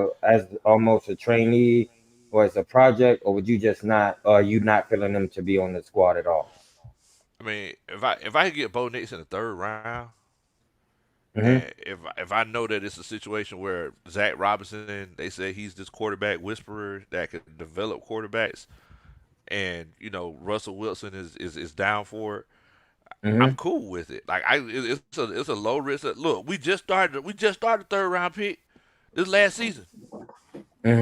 almost a trainee or as a project, or would you just not? Or are you not feeling him to be on the squad at all? I mean, if I could get Bo Nix in the third round, Mm-hmm. And if I know that it's a situation where Zach Robinson, they say he's this quarterback whisperer that could develop quarterbacks, and Russell Wilson is down for it, I'm Mm-hmm. cool with it. Like it's a low risk. Look, we just started third round pick this last season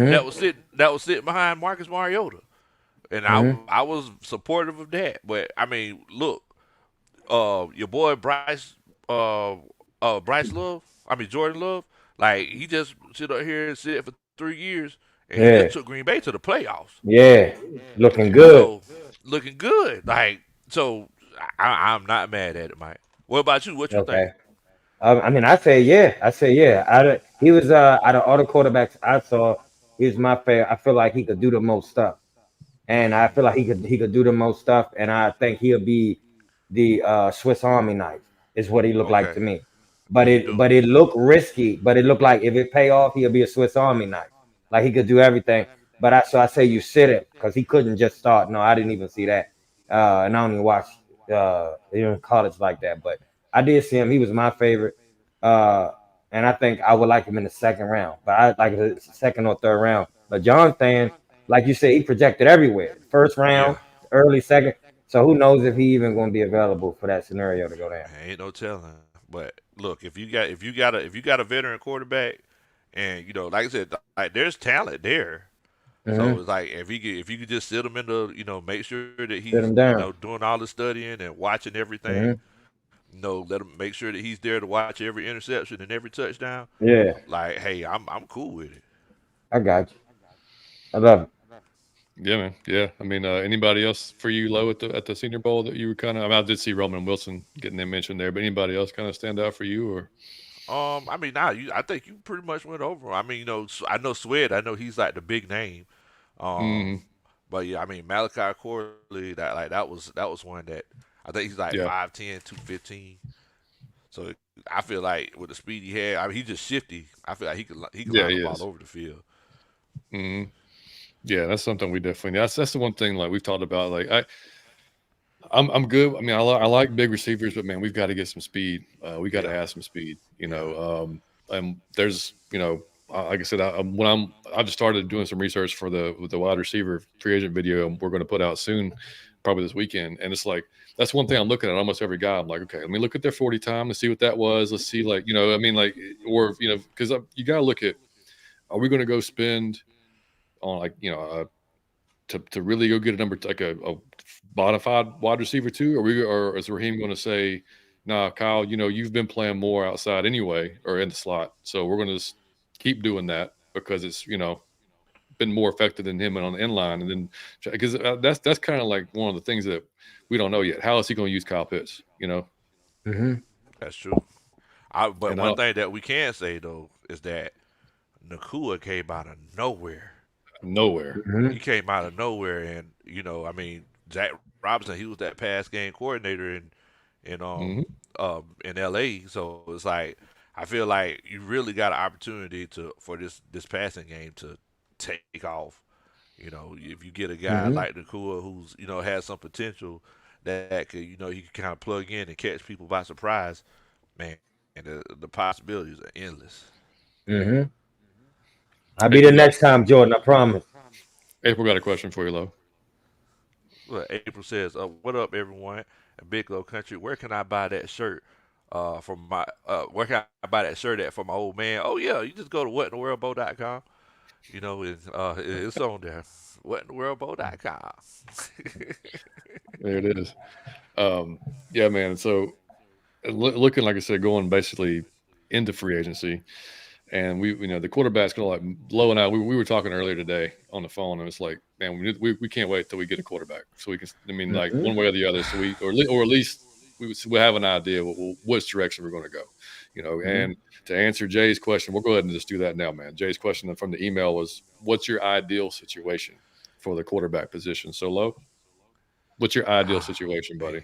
that Mm-hmm. was sitting behind Marcus Mariota, and I Mm-hmm. I was supportive of that. But I mean, look, your boy Bryce Love, I mean Jordan Love, like he just sit up here and sit for 3 years, and he just Yeah. took Green Bay to the playoffs. Yeah. Looking good. So looking good, like so. I'm not mad at it, Mike. What about you? What you think? Okay. I mean, I say yeah. I say yeah. He was out of all the quarterbacks I saw, he was my favorite. I feel like he could do the most stuff, and I Mm, feel like he could do the most stuff, and I think he'll be the Swiss Army knife is what he looked like okay, to me. But he it do. but it looked risky, but it looked like if it pay off, he'll be a Swiss Army knife. Like he could do everything. But I say you sit him because he couldn't just start. No, I didn't even see that. And I don't even watch college like that. But I did see him. He was my favorite. Uh, and I think I would like him in the second round. But I like the second or third round. But Jonathan, like you said, he projected everywhere. First round, Yeah, early second. So who knows if he even going to be available for that scenario to go down? ain't no telling. But look, if you got a veteran quarterback, and like I said, like there's talent there. So Mm-hmm. it's like if you could just sit him in the make sure that Sit he's him down. doing all the studying and watching everything. Mm-hmm. Let him make sure that he's there to watch every interception and every touchdown. Yeah, Like, hey, I'm cool with it. I got you. I love it. Yeah, man. Yeah. I mean, anybody else for you, Low, at the Senior Bowl that you were kind of? I mean, I did see Roman Wilson getting them mentioned there, but anybody else kind of stand out for you, or? I mean, now I think you pretty much went over. I mean, I know Sweat. I know he's like the big name. Um, Mm, but yeah, I mean Malachi Corley. That was one that I think he's like yeah. 5'10", 215. So I feel like with the speed he had, I mean, he's just shifty. I feel like he could Yeah, line he up all is. over the field. Mm, yeah, that's something we definitely. That's the one thing like we've talked about. Like I'm good. I mean, I like big receivers, but man, we've got to get some speed. We got to Yeah, have some speed. yeah. And there's like I said, I just started doing some research for the wide receiver free agent video we're going to put out soon, probably this weekend. And it's like that's one thing I'm looking at almost every guy. I'm like, okay, let me look at their 40 time and see what that was. Let's see, like I mean, like or because you got to look at are we going to go spend on like to really go get a number like a bona fide wide receiver too? Or is Raheem going to say, "Nah, Kyle, you've been playing more outside anyway, or in the slot, so we're going to just keep doing that because it's been more effective than him and on the end line." And then because that's kind of like one of the things that we don't know yet. How is he going to use Kyle Pitts? Mm-hmm. That's true. But And one thing that we can say though is that Nakua came out of nowhere. nowhere. He Mm-hmm. came out of nowhere, and I mean, Zach Robinson, he was that pass game coordinator in Hmm. in LA. So it's like I feel like you really got an opportunity for this passing game to take off. If you get a guy Mm-hmm. like Nakua who's has some potential that could he can kind of plug in and catch people by surprise, man, and the possibilities are endless. Mm-hmm. I'll be the April got next time, Jordan. I promise. April got a question for you, Lo. Look, April says, "What up, everyone? In Big Low Country, where can I buy that shirt? Where can I buy that shirt at for my old man? Oh yeah, you just go to whatintheworldbo.com. It's on there. Whatintheworldbo.com. There it is. Yeah, man. So looking like I said, going basically into free agency. And the quarterback's gonna like Low and I. We were talking earlier today on the phone, and it's like, man, we can't wait till we get a quarterback, so we can. I mean, like Mm-hmm. one way or the other, so or at least we have an idea which direction we're going to go. Mm-hmm. And to answer Jay's question, we'll go ahead and just do that now, man. Jay's question from the email was, "What's your ideal situation for the quarterback position?" So Low, what's your ideal Ah, situation, man, buddy?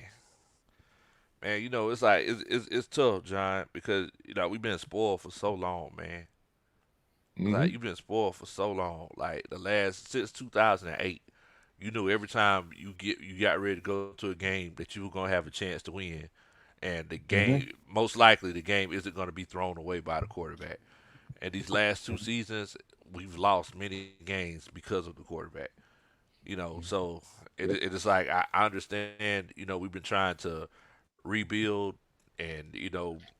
man, it's like it's tough, John, because we've been spoiled for so long, man. Mm-hmm. Like you've been spoiled for so long. Like the last since 2008, you knew every time you got ready to go to a game that you were gonna have a chance to win, and the Mm-hmm. game most likely the game isn't going to be thrown away by the quarterback. And these last two seasons, we've lost many games because of the quarterback. So it is like I understand. We've been trying to rebuild and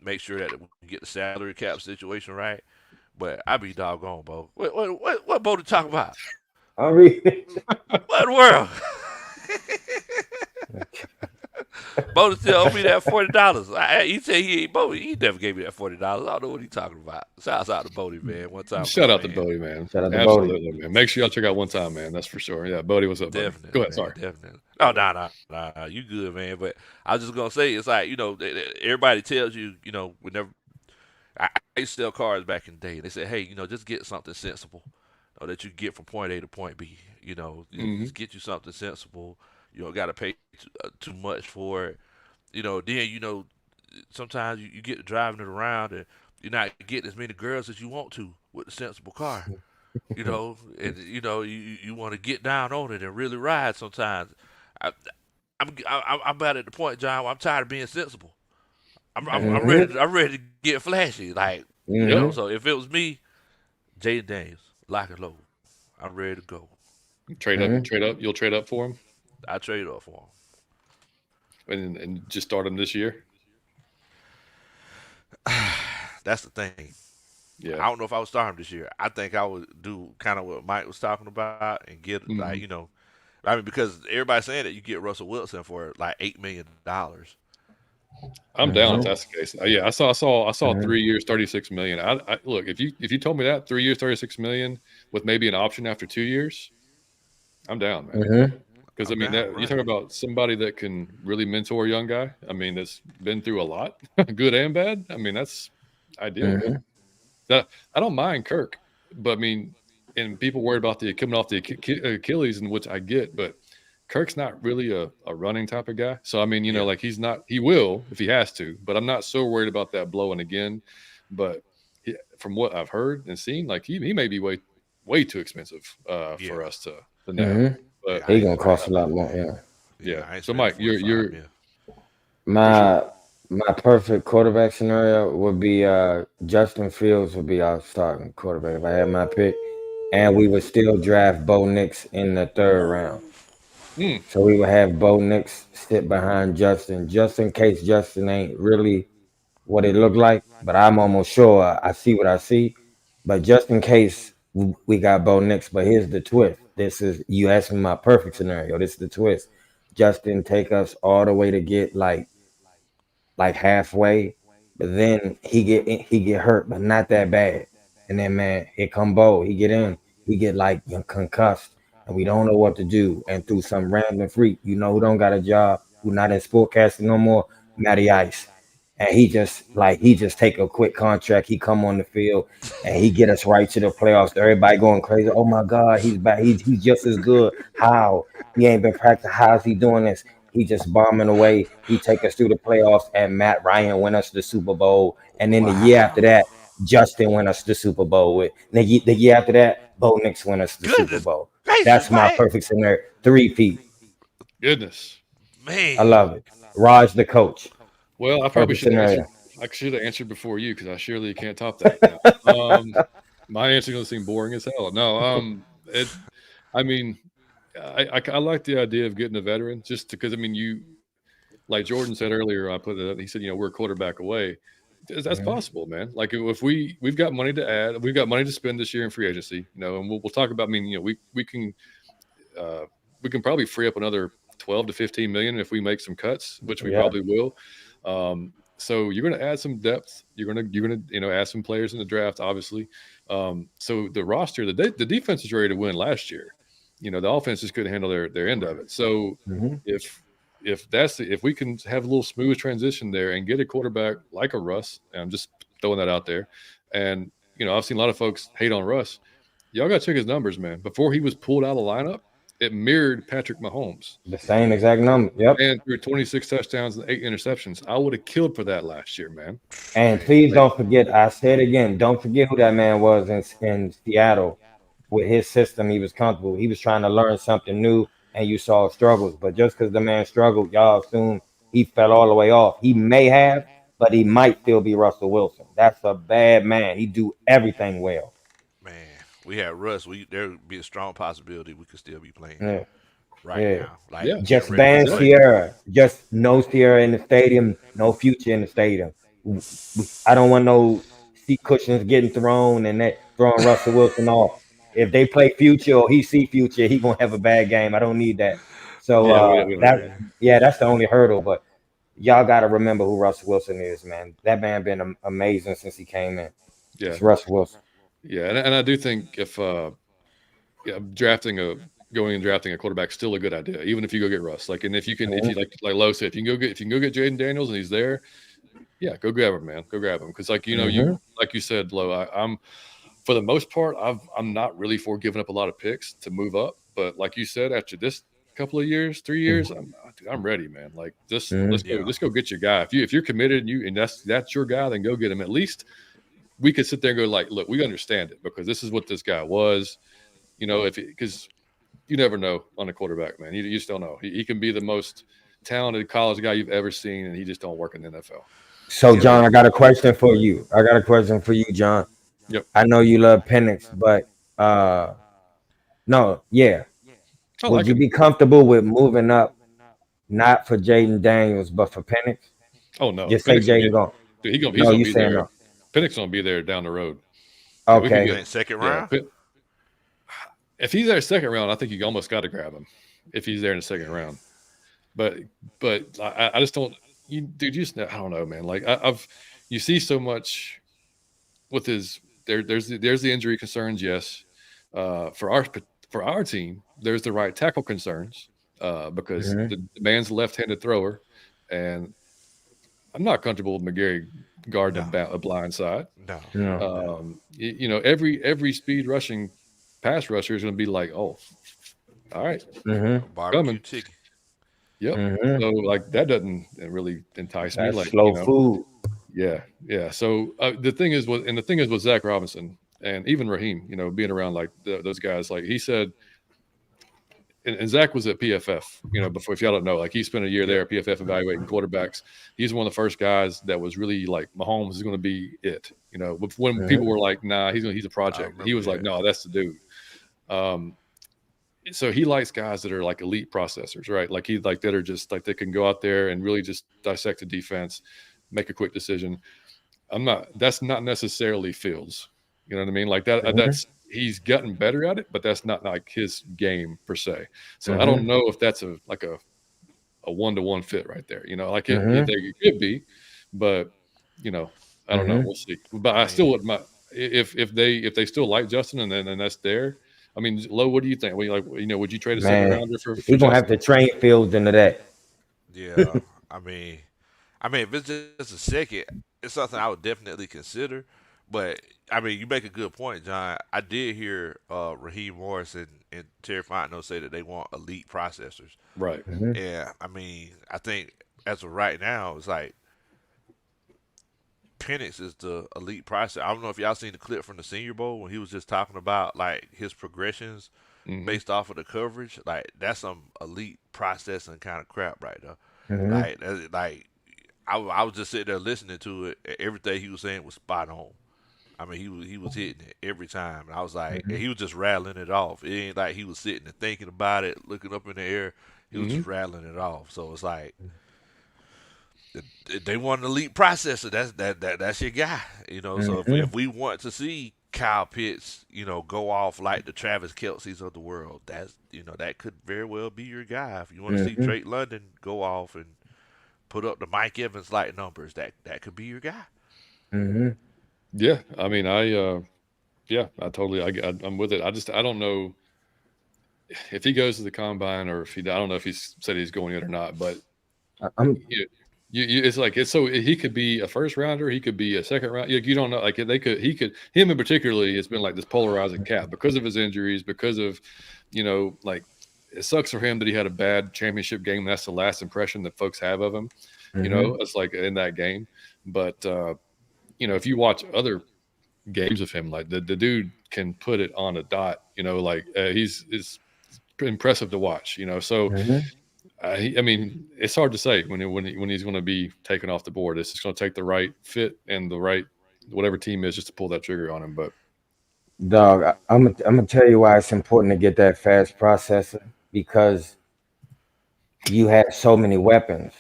make sure that we get the salary cap situation right. But I be doggone, Bo. What Bo to talk about? I'll read it. What in the world? Bo still owe me that $40. He said he never gave me that $40. I don't know what he talking about. Shouts out to Bodie, man. One time for Shout the out to fan. Bodie, man. Shout out to Bodie. Absolutely, man. Make sure y'all check out One Time, man. That's for sure. Yeah, Bodie, what's up, buddy? Go Definitely, ahead. man. Sorry. Definitely. Oh, nah. You good, man. But I was just gonna say, it's like everybody tells you, whenever I used to sell cars back in the day, and they said, hey, just get something sensible, that you get from point A to point B. Hmm. Just get you something sensible. You don't got to pay too much for it. Then sometimes you get to driving it around and you're not getting as many girls as you want to with a sensible car. And you want to get down on it and really ride sometimes. I, I'm about at the point, John, where I'm tired of being sensible. I'm ready. Mm-hmm. I'm ready to get flashy. Like Yep. Mm-hmm. so, if it was me, Jaden Daniels, lock and load. I'm ready to go. Trade up. Mm-hmm. Trade up. You'll trade up for him I trade off for and just start him this year. him. That's the thing. I Yeah. don't know if I would start him this year. I think I would do kind of what Mike was talking about and get Hmm. I mean, because everybody's saying that you get Russell Wilson for like $8 million. I'm down if Mm-hmm. that's the case. Yeah, I saw Mm-hmm. 3 years, 36 million. I look if you told me that 3 years, 36 million with maybe an option after 2 years, I'm down, man. Mm-hmm. Because I I'm mean, down, you right? talk about somebody that can really mentor a young guy. I mean, that's been through a lot, good and bad. I mean, that's ideal, man. Mm-hmm. That I don't mind Kirk, but I mean, and people worry about the coming off the Achilles, and which I get, but Kirk's not really a running type of guy. So I mean, Yeah, like he's not. He will if he has to, but I'm not so worried about that blowing again. But from what I've heard and seen, like he may be way too expensive yeah, for us to nab. Mm-hmm. But yeah. He gonna cost a lot more. Yeah. yeah, I ain't so spending Mike, you're 45 you're mil. for sure. My perfect quarterback scenario would be Justin Fields would be our starting quarterback if I had my pick, and we would still draft Bo Nix in the third round. Mm, So we would have Bo Nix sit behind Justin, just in case Justin ain't really what it looked like. But I'm almost sure I see what I see. But just in case we got Bo Nix. But here's the twist. This is you asked me my perfect scenario. This is the twist. Justin take us all the way to get like halfway, but then he get hurt, but not that bad. And then man, here come Bo. He get in, he get like concussed, and we don't know what to do. And through some random freak, who don't got a job, who not in sportcasting no more, Matty Ice. And he just take a quick contract. He come on the field and he get us right to the playoffs. Everybody going crazy. Oh my God, he's back. He's just as good. How he ain't been practicing? How's he doing this? He just bombing away. He take us through the playoffs, and Matt Ryan win us the Super Bowl. And then the year after Wow. that, Justin win us the Super Bowl. The year after that, Bo Nix win us the Super Goodness Bowl. gracious, That's my Mike. perfect scenario. Three-peat. goodness. I Man. love it. Raj the coach. Well, I probably Perfect should have scenario. answered. I should have answered before you because I surely can't top that. Now. My answer is going to seem boring as hell. No, it. I mean, I like the idea of getting a veteran just because I mean you like Jordan said earlier. I put it up. He said we're a quarterback away. That's Mhm. possible, man. Like if we've got money to add, we've got money to spend this year in free agency. And we'll talk about. I mean, uh, we can probably free up another 12 to 15 million if we make some cuts, which we Yeah. probably will. So you're going to add some depth. You're going to add some players in the draft, obviously. So the roster, the defense is ready to win last year. The offense just couldn't handle their end of Right. it. So Hmm. if we can have a little smooth transition there and get a quarterback like a Russ, and I'm just throwing that out there, and I've seen a lot of folks hate on Russ. Y'all got to check his numbers, man. Before he was pulled out of the lineup, it mirrored Patrick Mahomes. The same exact number. Yep. And threw 26 touchdowns and 8 interceptions. I would have killed for that last year, man. And Man. please don't forget, I said again, don't forget who that man was in Seattle with his system. He was comfortable. He was trying to learn something new, and you saw struggles. But just because the man struggled, y'all assume he fell all the way off. He may have, but he might still be Russell Wilson. That's a bad man. He do everything well. Man, we had Russ. There would be a strong possibility we could still be playing Yeah, right yeah. now, like Yeah, getting Just ready to ban exactly. play. Sierra. Just no Sierra in the stadium. No future in the stadium. I don't want no seat cushions getting thrown and that throwing Russell Wilson off. If they play future or he see future, he gonna have a bad game. I don't need that. So Yeah, we don't need Man, that. that's the only hurdle. But y'all got to remember who Russell Wilson is, man. That man been amazing since he came in. Yeah, It's Russell Wilson. yeah, and I do think if yeah, going and drafting a quarterback is still a good idea, even if you go get Russ. Like, and if you like Lowe said, if you can go get Jaden Daniels and he's there, yeah, go grab him, man. Go grab him because like Mm-hmm. you like you said, Lowe. I'm for the most part, I'm not really for giving up a lot of picks to move up, but like you said, after this couple of years, 3 years, I'm ready, man. Like just Mm-hmm. yeah, let's go get your guy. If you're committed and that's your guy, then go get him. At least we could sit there and go like, look, we understand it because this is what this guy was. If because you never know on a quarterback, man. You just don't know. He can be the most talented college guy you've ever seen, and he just don't work in the NFL. So, yeah. John, So, I got a question for you. I got a question for you, John. yep. I know you love Penix, but no, yeah. I Would like you him. be comfortable with moving up, not for Jaden Daniels, but for Penix? Oh no, Just say Penix gonna Jaden be gone. dude, he's No, gonna you be saying there. no? Penix gonna be there down the road. Yeah, we could You Okay. get think second yeah. round? If he's there second round, I think you almost got to grab him if he's there in the second round. But I just don't. Dude, I don't know, man. Like I've you see so much with his there's the injury concerns. Yes, for our team, there's the right tackle concerns because Mm-hmm. the man's a left-handed thrower, and I'm not comfortable with McGarry guarding No, a blind side. no, No. no. Every speed rushing pass rusher is going to be like, oh, all right, Mm-hmm. Barbecue coming. chicken. Yep. Mm-hmm. So like that doesn't really entice me. That's Like slow food. yeah, yeah. So the thing is with Zach Robinson and even Raheem, being around like those guys, like he said, and Zach was at PFF, before, if y'all don't know, like he spent a year Yep. there at PFF evaluating quarterbacks. He's one of the first guys that was really like Mahomes is going to be it. When people Mm-hmm. were like, nah, he's a I project. He remember was like, that. no, that's the dude. Um, so he likes guys that are like elite processors, right? Like he like that are just like they can go out there and really just dissect the defense, make a quick decision. That's not necessarily Fields. You know what I mean? Like that. Mm-hmm. That's he's gotten better at it, but that's not like his game per se. So I don't Mm-hmm. know if that's a 1-to-1 fit right there. Like Mm-hmm. it could be, but you know, I don't know. Mm-hmm. We'll see. But I I still mean, would my if they still like Justin and that's there. I mean, Lowe, what do you think? Would you trade a second Man, rounder for he gonna have Justin? to train Fields into that. yeah. I mean, if it's just a second, it's something I would definitely consider. But I mean, you make a good point, John. I did hear Raheem Morris and Terry Fontenot say that they want elite processors. Right. Mm-hmm. Yeah, I mean, I think as of right now, it's like Penix is the elite processor. I don't know if y'all seen the clip from the Senior Bowl when he was just talking about like his progressions Hmm. based off of the coverage. Like that's some elite processing kind of crap right there. Mm-hmm. Like I was just sitting there listening to it. Everything he was saying was spot on. I mean, he was hitting it every time. And I was like, and Mm-hmm. he was just rattling it off. It ain't like he was sitting and thinking about it, looking up in the air. He was Hmm. just rattling it off. So it's like they want an elite processor. That's your guy. So Mm-hmm. if we want to see Kyle Pitts, go off like the Travis Kelce's of the world, that could very well be your guy. If you want to see Mm-hmm. Drake London go off and put up the Mike Evans like numbers, that could be your guy. Mm-hmm. Yeah. I mean, yeah, I totally, I'm with it. I don't know if he goes to the combine or if I don't know if he's said he's going yet or not, but I'm it's like, it's so he could be a first rounder. He could be a second round. You don't know, like him in particularly, it's been like this polarizing cat because of his injuries, because of, like it sucks for him that he had a bad championship game. That's the last impression that folks have of him, mm-hmm. it's like in that game. But, if you watch other games of him, like the dude can put it on a dot, like it's impressive to watch, so Mm-hmm. I mean, it's hard to say when he's going to be taken off the board. It's just going to take the right fit and the right whatever team is just to pull that trigger on him. But Dog, I'm gonna tell you why it's important to get that fast processor because you had so many weapons.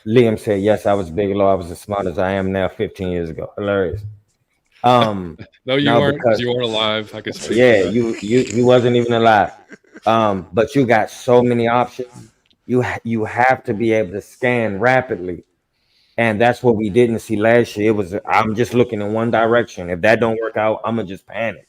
Liam said, "Yes, I was Bigelow. I was as smart as I am now 15 years ago." Hilarious. no, you No, weren't because because you weren't alive. I can speak for yeah, that. you wasn't even alive. But you got so many options. You have to be able to scan rapidly, and that's what we didn't see last year. It was I'm just looking in one direction. If that don't work out, I'm gonna just panic.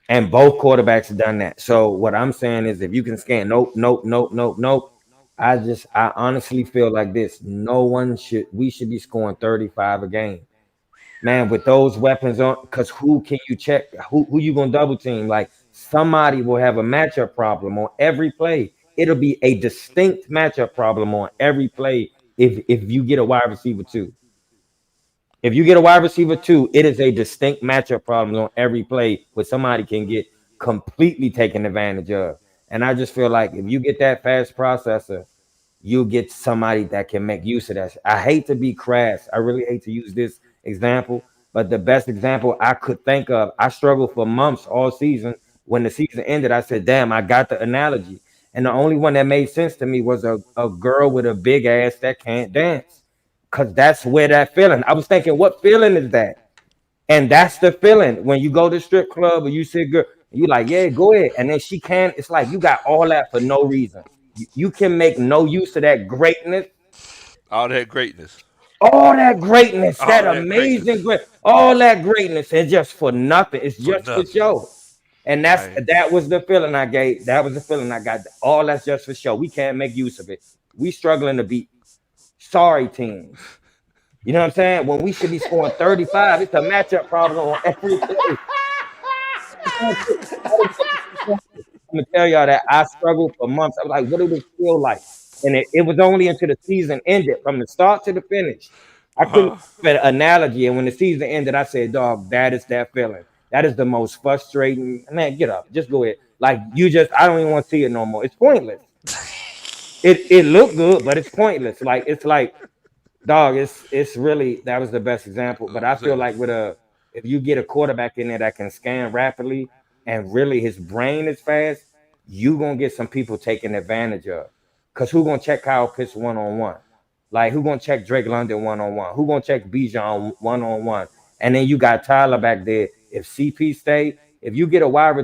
And both quarterbacks have done that. So what I'm saying is, if you can scan, nope, nope, nope, nope, nope. I honestly feel like this. No one should. We should be scoring 35 a game, man. With those weapons on, because who can you check? Who you gonna double team? Like somebody will have a matchup problem on every play. It'll be a distinct matchup problem on every play if you get a wide receiver too. If you get a wide receiver too, it is a distinct matchup problem on every play where somebody can get completely taken advantage of. And I just feel like if you get that fast processor, you'll get somebody that can make use of that. I hate to be crass. I really hate to use this example, but the best example I could think of, I struggled for months all season. When the season ended, I said, damn, I got the analogy. And the only one that made sense to me was a girl with a big ass that can't dance. Because that's where that feeling. I was thinking, what feeling is that? And that's the feeling when you go to the strip club or you see a girl, you like, yeah, go ahead. And then she can, it's like you got all that for no reason. You can make no use of that greatness, All that greatness. all that greatness, All that that amazing greatness great, all that greatness is just for nothing. It's for just for nothing. show. And Right. that was the feeling I gave. That was the feeling I got. All that's just for show. We can't make use of it. We struggling to beat sorry teams. You know what I'm saying? When we should be scoring 35, it's a matchup problem on every play. I'm gonna tell y'all that I struggled for months. I was like, what do this feel like? And it was only until the season ended, from the start to the finish. I couldn't Uh-huh. give an analogy. And when the season ended, I said, dog, that is that feeling. That is the most frustrating. Man, get up. Just go ahead. Like you just, I don't even want to see it no more. It's pointless. It looked good, but it's pointless. Like it's like dog, it's really that was the best example. But I feel Say, like with a if you get a quarterback in there that can scan rapidly and really his brain is fast, you gonna get some people taking advantage of. Cause who gonna check Kyle Pitts one on one? Like who gonna check Drake London one on one? Who gonna check Bijan one on one? And then you got Tyler back there. If CP stay, if you get a wide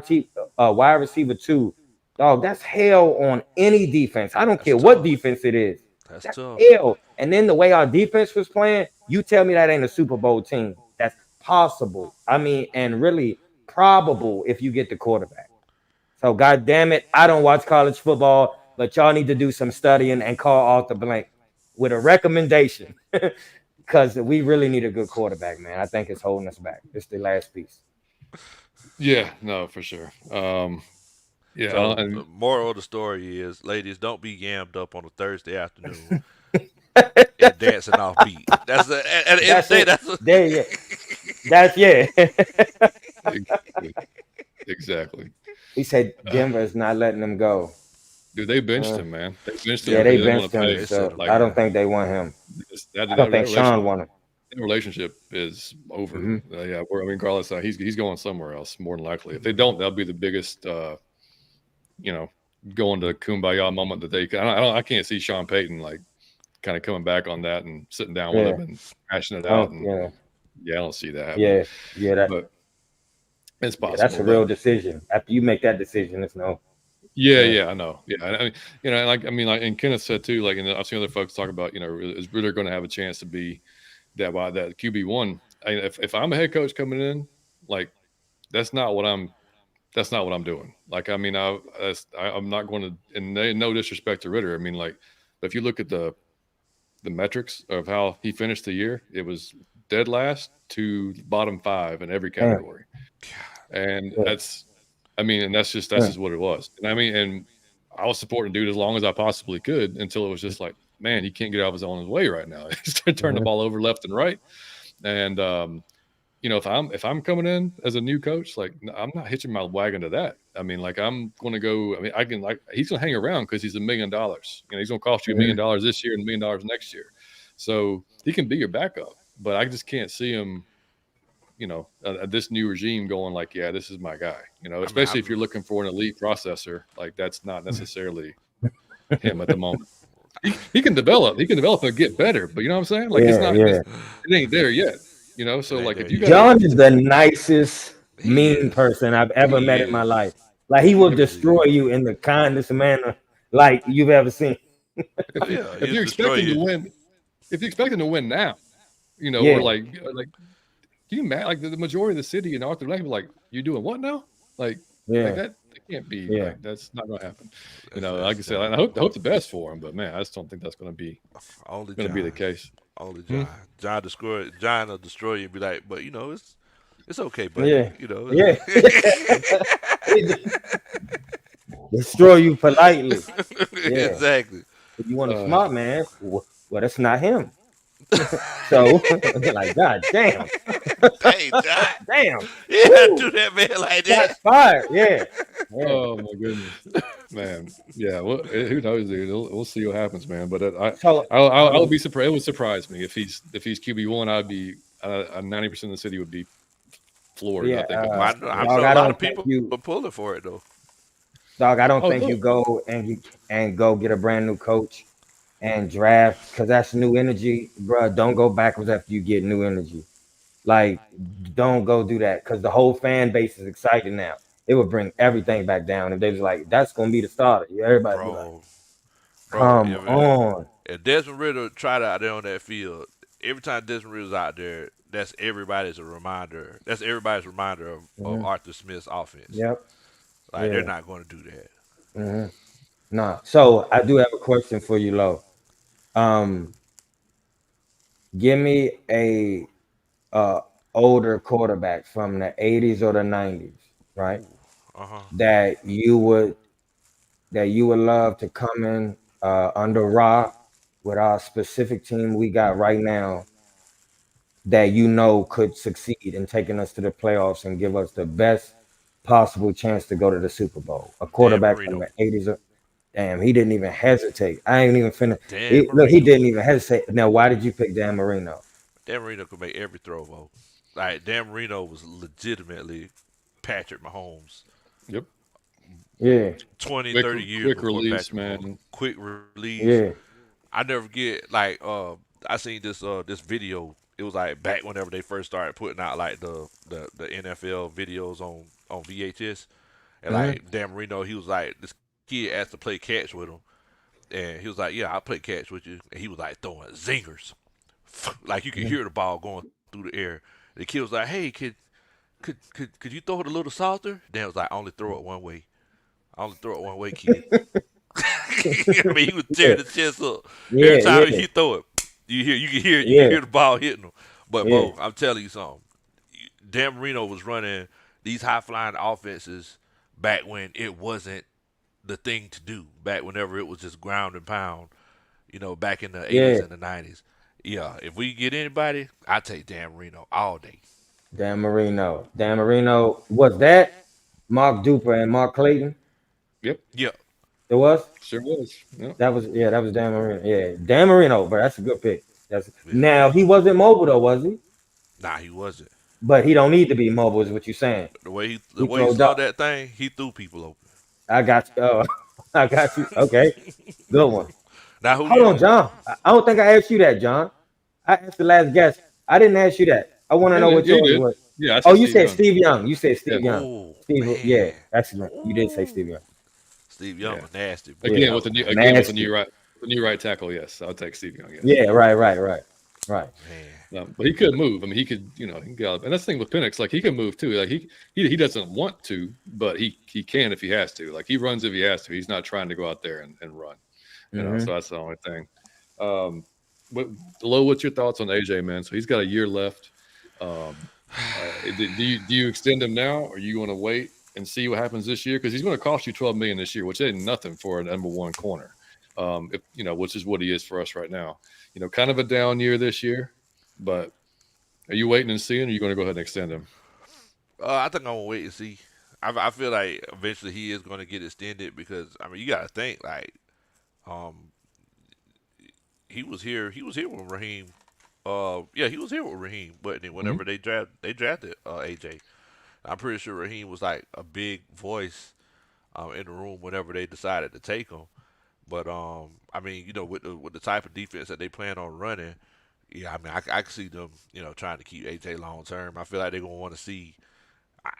receiver too, dog, that's hell on any defense. I don't that's care what tough. defense it is. That's That's tough. hell. And then the way our defense was playing, you tell me that ain't a Super Bowl team. That's possible. I mean, and really probable if you get the quarterback. So, God damn it, I don't watch college football, but y'all need to do some studying and call Arthur Blank with a recommendation because we really need a good quarterback, man. I think it's holding us back. It's the last piece. Yeah, no, for sure. Yeah, So the and moral of the story is, ladies, don't be yammed up on a Thursday afternoon and dancing off beat. That's at the end of That's the day. it. That's There you That's yeah. exactly, exactly. He said Uh, Denver is not letting them go. dude, they benched Uh, him, man. They benched him yeah, yeah, because they they didn't benched want to him, they pay. set so him I Like don't down. think they want him. that, I that, don't think relationship, Sean want him. that relationship is over. Hmm. Yeah, I mean, regardless, he's going somewhere else more than likely. If they don't, that'll be the biggest, you know, going to kumbaya moment that they. I can't see Sean Payton like kind of coming back on that and sitting down with Yeah. him and hashing it out. Oh, And yeah. yeah, I don't see that happening, Yeah. Yeah. but it's Yeah. That's possible. a But real decision. After you make that decision, it's no. yeah, Yeah. yeah, I know. Yeah, I mean, like I mean, like and Kenneth said too. Like, and I've seen other folks talk about, is Ritter going to have a chance to be that QB1? If I'm a head coach coming in, like that's not what I'm. That's not what I'm doing. Like, I mean, I'm not going to. And no disrespect to Ritter. I mean, like, if you look at the metrics of how he finished the year, it was dead last to bottom five in every Damn. category, and Yeah. I mean, and that's Yeah. just what it was. And I mean, and I was supporting dude as long as I possibly could until it was just like, man, he can't get out of his own way right now. He's turned the Hmm. ball over left and right, and if I'm coming in as a new coach, like I'm not hitching my wagon to that. I mean, like I'm going to go. I mean, I can like he's going to hang around because he's $1 million. He's going to cost you $1 million this year and $1 million next year. So he can be your backup, but I just can't see him. This new regime going like, yeah, this is my guy. Especially if you're looking for an elite processor, like that's not necessarily him at the moment. He can develop. He can develop and get better, but you know what I'm saying? Like it's not. It ain't there yet. So like if you got John is the nicest mean person I've ever met in my life. Like he will destroy you in the kindest manner like you've ever seen. If you're expecting to win, now, or like can you imagine like the majority of the city in Arthur Lake like you doing what now? Like that can't be. Like, that's not going to happen. Like I said, I hope the best for him, but man, I just don't think that's going to be the case. Only John. John will destroy you and be like, but it's okay, buddy. Destroy you politely. Exactly. If you want a smart man, well, that's not him. So like, God damn. Hey, John. Damn. Yeah, do that man like that. That's fired. Yeah. Oh my goodness, man. Yeah. Well, who knows, dude? We'll see what happens, man. But I would be surprised. It would surprise me if he's QB1. I'd be 90% of the city would be floored. Yeah, I'm sure a lot of people are pulling for it though. Dog, I don't think you go and go get a brand new coach and draft because that's new energy, bro. Don't go backwards after you get new energy. Like, don't go do that because the whole fan base is excited now. It would bring everything back down if they was like, that's gonna be the starter. Everybody be like, come on. If Desmond Ritter tried out there on that field, every time Desmond Ritter's out there, that's everybody's reminder. That's everybody's reminder of Arthur Smith's offense. Yep. Like they're not going to do that. Nah. So I do have a question for you, Lo. Give me a older quarterback from the 80s or the 90s, right? That you would love to come in under Ra with our specific team we got right now that could succeed in taking us to the playoffs and give us the best possible chance to go to the Super Bowl. A quarterback from the 80s. Damn, he didn't even hesitate. I ain't even finna. He didn't even hesitate. Now, why did you pick Dan Marino? Dan Marino could make every throw, though. Like, Dan Marino was legitimately Patrick Mahomes. Yep. Yeah. 20, 30 years quick before release, Patrick man. Mahomes. Quick release. Yeah. I never forget, like, I seen this video. It was like back whenever they first started putting out like the NFL videos on VHS, and like Dan Marino, he was like, this kid asked to play catch with him, and he was like, yeah, I'll play catch with you, and he was like throwing zingers, like you could hear the ball going through the air. The kid was like, hey, could you throw it a little softer? Dan was like, I only throw it one way. I only throw it one way, kid. I mean, he was tearing the chest up every time he throw it. You can hear the ball hitting him. But Bo, I'm telling you something. Dan Marino was running these high flying offenses back when it wasn't the thing to do. Back whenever it was just ground and pound. Back in the 80s and the 90s. Yeah, if we get anybody, I take Dan Marino all day. Dan Marino was that Mark Duper and Mark Clayton? Yep. It was? Sure was. Yep. That was Dan Marino. Yeah, Dan Marino, but that's a good pick. Now he wasn't mobile though, was he? Nah, he wasn't. But he don't need to be mobile, is what you're saying. The way he saw that thing, he threw people open. I got you. I got you. Okay, good one. Now hold on, John. I don't think I asked you that, John. I asked the last guest. I didn't ask you that. I want to know what yours was. Yeah. You said Steve Young. You said Steve Young. Oh, Steve, yeah, excellent. You did say Steve Young. Steve Young was nasty. Again, with the new right tackle, yes, I'll take Steve Young. Yes. Yeah, right. But he could move. I mean, he could, he can get out. And that's the thing with Penix, like he can move too. Like he doesn't want to, but he can if he has to. Like he runs if he has to. He's not trying to go out there and run. So that's the only thing. Lo, what's your thoughts on AJ, man? So he's got a year left. Do you extend him now, or are you going to wait and see what happens this year? Because he's going to cost you $12 million this year, which ain't nothing for a number one corner. Which is what he is for us right now. Kind of a down year this year, but Are you waiting and seeing, or are you going to go ahead and extend him? I think I'm gonna wait and see. I feel like eventually he is gonna get extended because I mean you gotta think like um he was here. He was here when Raheem. Yeah, he was here with Raheem. But then Hmm. whenever they drafted AJ, I'm pretty sure Raheem was like a big voice in the room whenever they decided to take him. But I mean, with the type of defense that they plan on running, yeah, I mean, I can see them, trying to keep AJ long term. I feel like they're gonna want to see.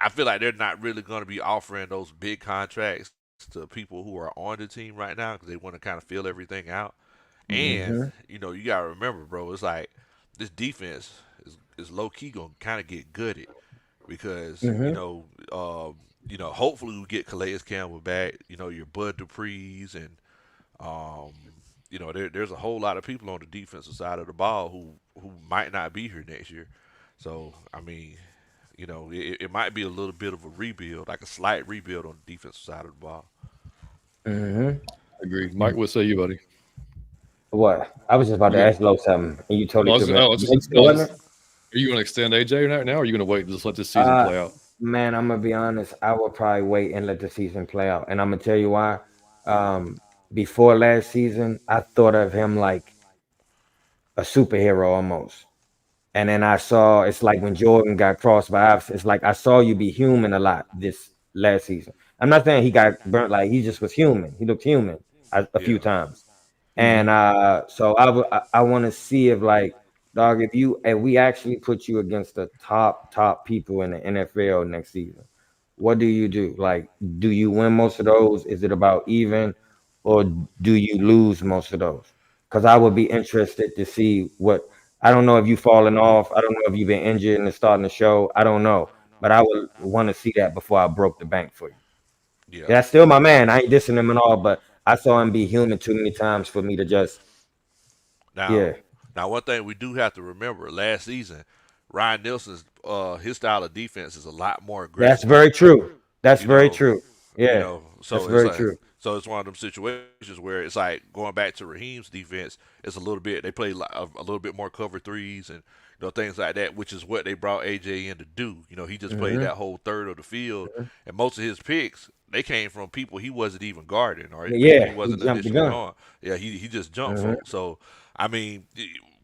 I feel like they're not really gonna be offering those big contracts to people who are on the team right now because they want to kind of fill everything out. And Mm-hmm. you gotta remember, bro, it's like this defense is low key gonna kind of get gutted because Mm-hmm. hopefully we get Calais Campbell back. Your Bud Dupree's and um, there's a whole lot of people on the defensive side of the ball who might not be here next year. So I mean, it might be a little bit of a rebuild, like a slight rebuild on the defensive side of the ball. Mm-hmm. Agree. Mike, what say you, buddy? What? I was just about You to got? ask Lo something, and you totally No, took me. no, Wasn't it? are you going to extend AJ right now, or are you going to wait and just let this season Uh, play out? man, I'm gonna be honest. I would probably wait and let the season play out, and I'm gonna tell you why. Um, Before last season, I thought of him like a superhero almost. And then I saw it's like when Jordan got crossed by ops, it's like I saw you be human a lot this last season. I'm not saying he got burnt, like he just was human. He looked human a few Yeah, times. Hmm. And so I want to see if like dog, if we actually put you against the top people in the NFL next season, what do you do? Like, do you win most of those? Is it about even, or do you lose most of those? Because I would be interested to see what. I don't know if you've fallen off. I don't know if you've been injured and it's starting to show. I don't know, but I would want to see that before I broke the bank for you. yeah. That's still my man. I ain't dissing him at all, but I saw him be human too many times for me to just, Now, yeah. now one thing we do have to remember: last season, Ryan Nelson's his style of defense is a lot more That's aggressive. very true. That's You very know, true. Yeah, that's so it's very like true. so it's one of them situations where it's like going back to Raheem's defense. It's a little bit they play a little bit more cover threes and things like that, which is what they brought AJ in to do. He just played Hmm. that whole third of the field, and most of his picks they came from people he wasn't even guarding or people he Yeah, he wasn't jumped the initially gun. on. Yeah, he just jumped Hmm. folks. So I mean,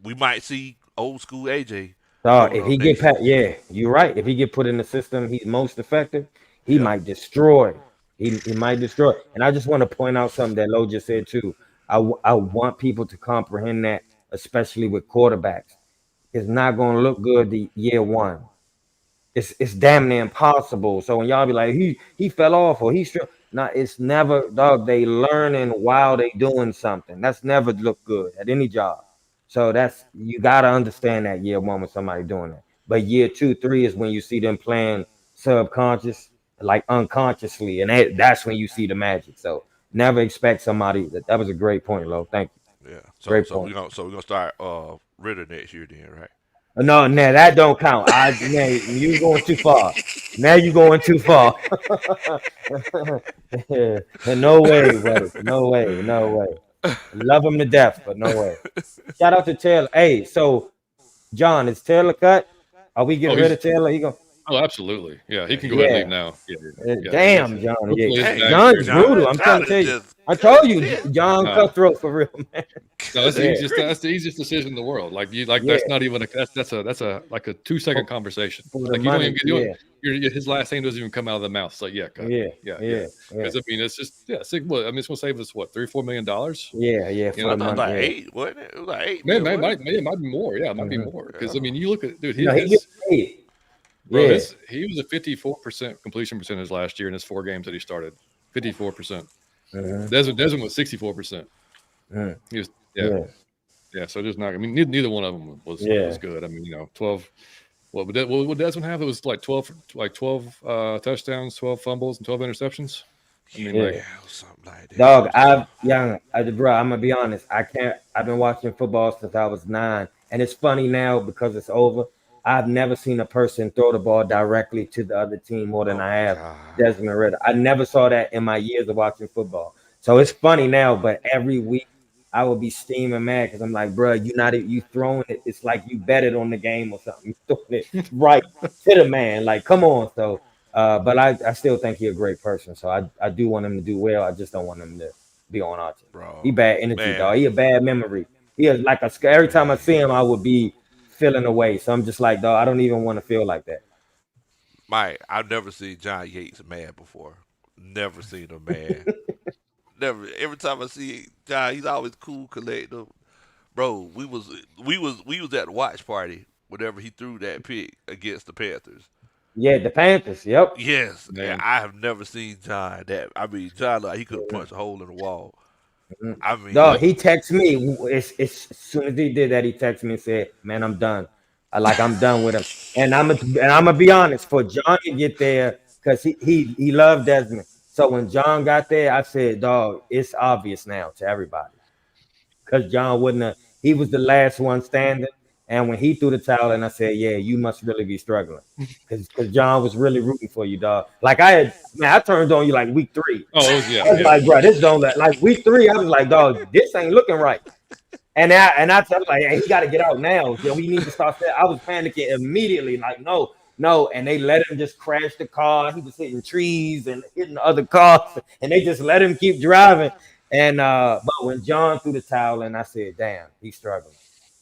we might see old school AJ So coming if up he get next pat, season. yeah, you're right. If he get put in the system, he's most effective. He Yeah, might destroy. He might destroy. And I just want to point out something that Lo just said too. I want people to comprehend that, especially with quarterbacks. It's not going to look good the year one. It's damn near impossible. So when y'all be like he fell off or he's nah, it's never dog. They learning while they doing something. That's never look good at any job. So that's you gotta understand that year one with somebody doing that. But year two, three is when you see them playing subconscious, like unconsciously, and that's when you see the magic. So never expect somebody that was a great point, Lo. Thank you. yeah. So Great so point. we gonna so we're gonna start Ritter next year then, right? No, nah, that don't count. You going too far. Now you going too far. No way, buddy. No way. No way. Love him to death, but no way. Shout out to Taylor. Hey, so John, is Taylor cut? Are we Oh, getting rid he's of Taylor? He go. oh, absolutely. Yeah, he Yeah, can go ahead and he. Yeah. leave now. Yeah, yeah. Damn, John. Yeah. Hopefully his Dang, bag's John's cleared now. brutal. John, I'm trying John to is tell you. just I told cutting you, shit. John Nah, Cutthroat for real, man. no, that's the Yeah. easiest. That's the easiest decision in the world. Like Yeah. that's not even a that's a like a 2 second For, conversation. for the Like you don't even money. get Yeah. his last name doesn't even come out of the mouth. It's like yeah, cut. Yeah. Yeah. Yeah. Yeah. Because I mean, it's just yeah. What I mean, it's gonna save us what $3 or $4 million. Yeah. Yeah. You For know I the what I thought it was mean? money. like Yeah. 8, wasn't it? It was like 8 mil, Man, wasn't it might be more. Yeah, it might be Hmm. more. it? Because I Yeah. mean, you look at dude, No, he get paid. bro, Yeah. he was a 54% completion percentage last year in his 4 games that he started. 54%. Hmm. Desmond was 64%. Hmm. He was yeah. Yeah. Yeah, so just not. I mean, neither one of them was Yeah. good. I mean, 12. What would Desmond have? It was like 12 touchdowns, 12 fumbles, and 12 interceptions. I mean, Yeah. like, Yeah, it was something like that. Dog, So bro, I'm gonna be honest. I can't. I've been watching football since I was 9, and it's funny now because it's over. I've never seen a person throw the ball directly to the other team more than oh I my have god. Desmond Ritter. I never saw that in my years of watching football. So it's funny now, but every week I would be steaming mad because I'm like, bro, you throwing it. It's like you betted on the game or something. You throwing it right to the man. Like, come on. So, but I still think he's a great person. So I do want him to do well. I just don't want him to be on our team. He bro. bad energy, Man, dog. He a bad memory. He is like every time I man. see him, I would be feeling away. So I'm just like, dog, I don't even want to feel like that. Mike, I've never seen John Yates mad before. Never seen him mad. Never. Every time I see John, he's always cool, collected. Bro, we was at the watch party whenever he threw that pick against the Panthers. Yeah, the Panthers. Yep. Yes, and Man, I have never seen John that. I mean, John like he could have punched a hole in the wall. Mhm. I mean, Dog, look, he texted me. It's as soon as he did that, he texted me and said, "Man, I'm done. I'm done with him." And I'm gonna be honest. For John to get there, because he loved Desmond. So when John got there, I said, "Dog, it's obvious now to everybody." Because John wouldn't have. He was the last one standing, and when he threw the towel, and I said, "Yeah, you must really be struggling," because John was really rooting for you, dog. Like I turned on you like week 3. oh, it was, yeah, I was yeah. like, bro, this don't like week 3. I was like, dog, this ain't looking right. And I tell him like, hey, he got to get out now. So we need to start. I was panicking immediately, like, no, no. And they let him just crash the car. He was hitting trees and hitting other cars, and they just let him keep driving. And but when John threw the towel, and I said, damn, he's struggling.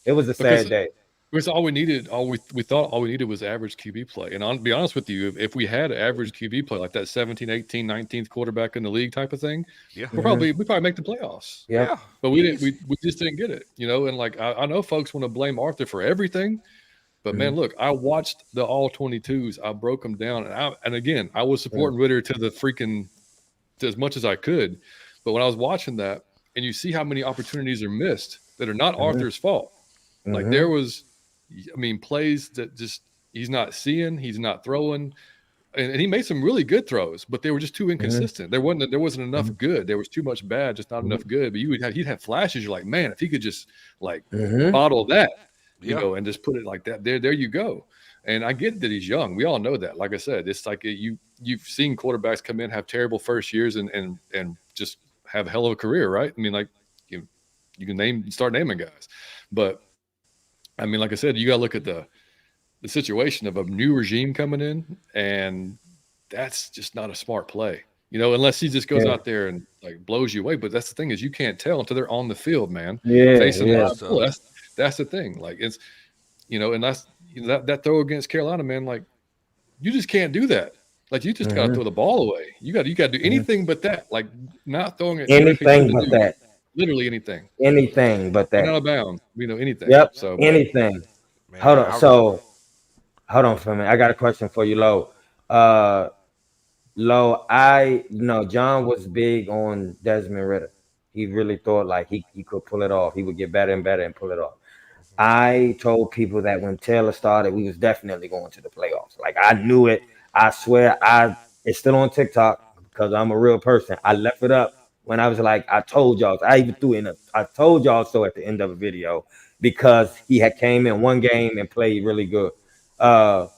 It was a Because sad day. because all we needed, all we thought all we needed was average QB play. And I'll be honest with you, if we had average QB play like that 17, 18, 19th quarterback in the league type of thing, yeah, Mhm. we probably make the playoffs. Yep. yeah. But we didn't Easy. we just didn't get it, you know. And like I know folks want to blame Arthur for everything, but man, Mhm. look, I watched the all 22s. I broke them down, and again, I was Mhm. supporting Ritter to the freaking to as much as I could. But when I was watching that, and you see how many opportunities are missed that are not Mhm. Arthur's fault. Like there Mhm. was, I mean, plays that just he's not seeing, he's not throwing, and he made some really good throws, but they were just too Mhm. inconsistent. There wasn't enough Mhm. good. There was too much bad, just not Mhm. enough good. But he'd have flashes. You're like, man, if he could just like Mhm. bottle that, Yeah, and just put it like that. There you go. And I get that he's young. We all know that. Like I said, it's like you've seen quarterbacks come in, have terrible first years, and just have a hell of a career, right? I mean, like you you can start naming guys, but I mean, like I said, you got to look at the situation of a new regime coming in, and that's just not a smart play. Unless he just goes Yeah. out there and like blows you away. But that's the thing is you can't tell until they're on the field, man, Yeah. facing Yeah. live. it's Well, tough. that's the thing. Like and that's that throw against Carolina, man. Like you just can't do that. Like you just got to Mhm. throw the ball away. You got to do Mhm. anything but that. Like not throwing it directly to Anything the but dude. that. Literally anything. Anything but Right that. out of bounds. Anything. Yep. So, but Anything. Hold Man, on. So hold on for a minute. I got a question for you, Lo. Uh, Lo, John was big on Desmond Ritter. He really thought like he could pull it off. He would get better and better and pull it off. I told people that when Taylor started, we was definitely going to the playoffs. Like I knew it. I swear, it's still on TikTok because I'm a real person. I left it up when I was like, I told y'all. I even threw in I told y'all so at the end of a video because he had came in one game and played really good. Uh,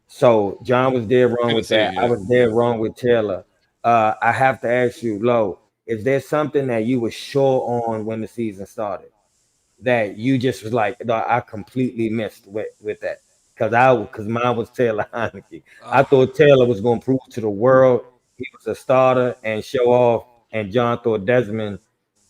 so John was dead wrong with Tennessee, that. I yeah. was dead wrong with Taylor. I have to ask you, Lo, is there something that you were sure on when the season started that you just was like, "No, I completely missed with that?" Because mine was Taylor Heinicke. I uh, thought Taylor was going to prove to the world he was a starter and show off, and John thought Desmond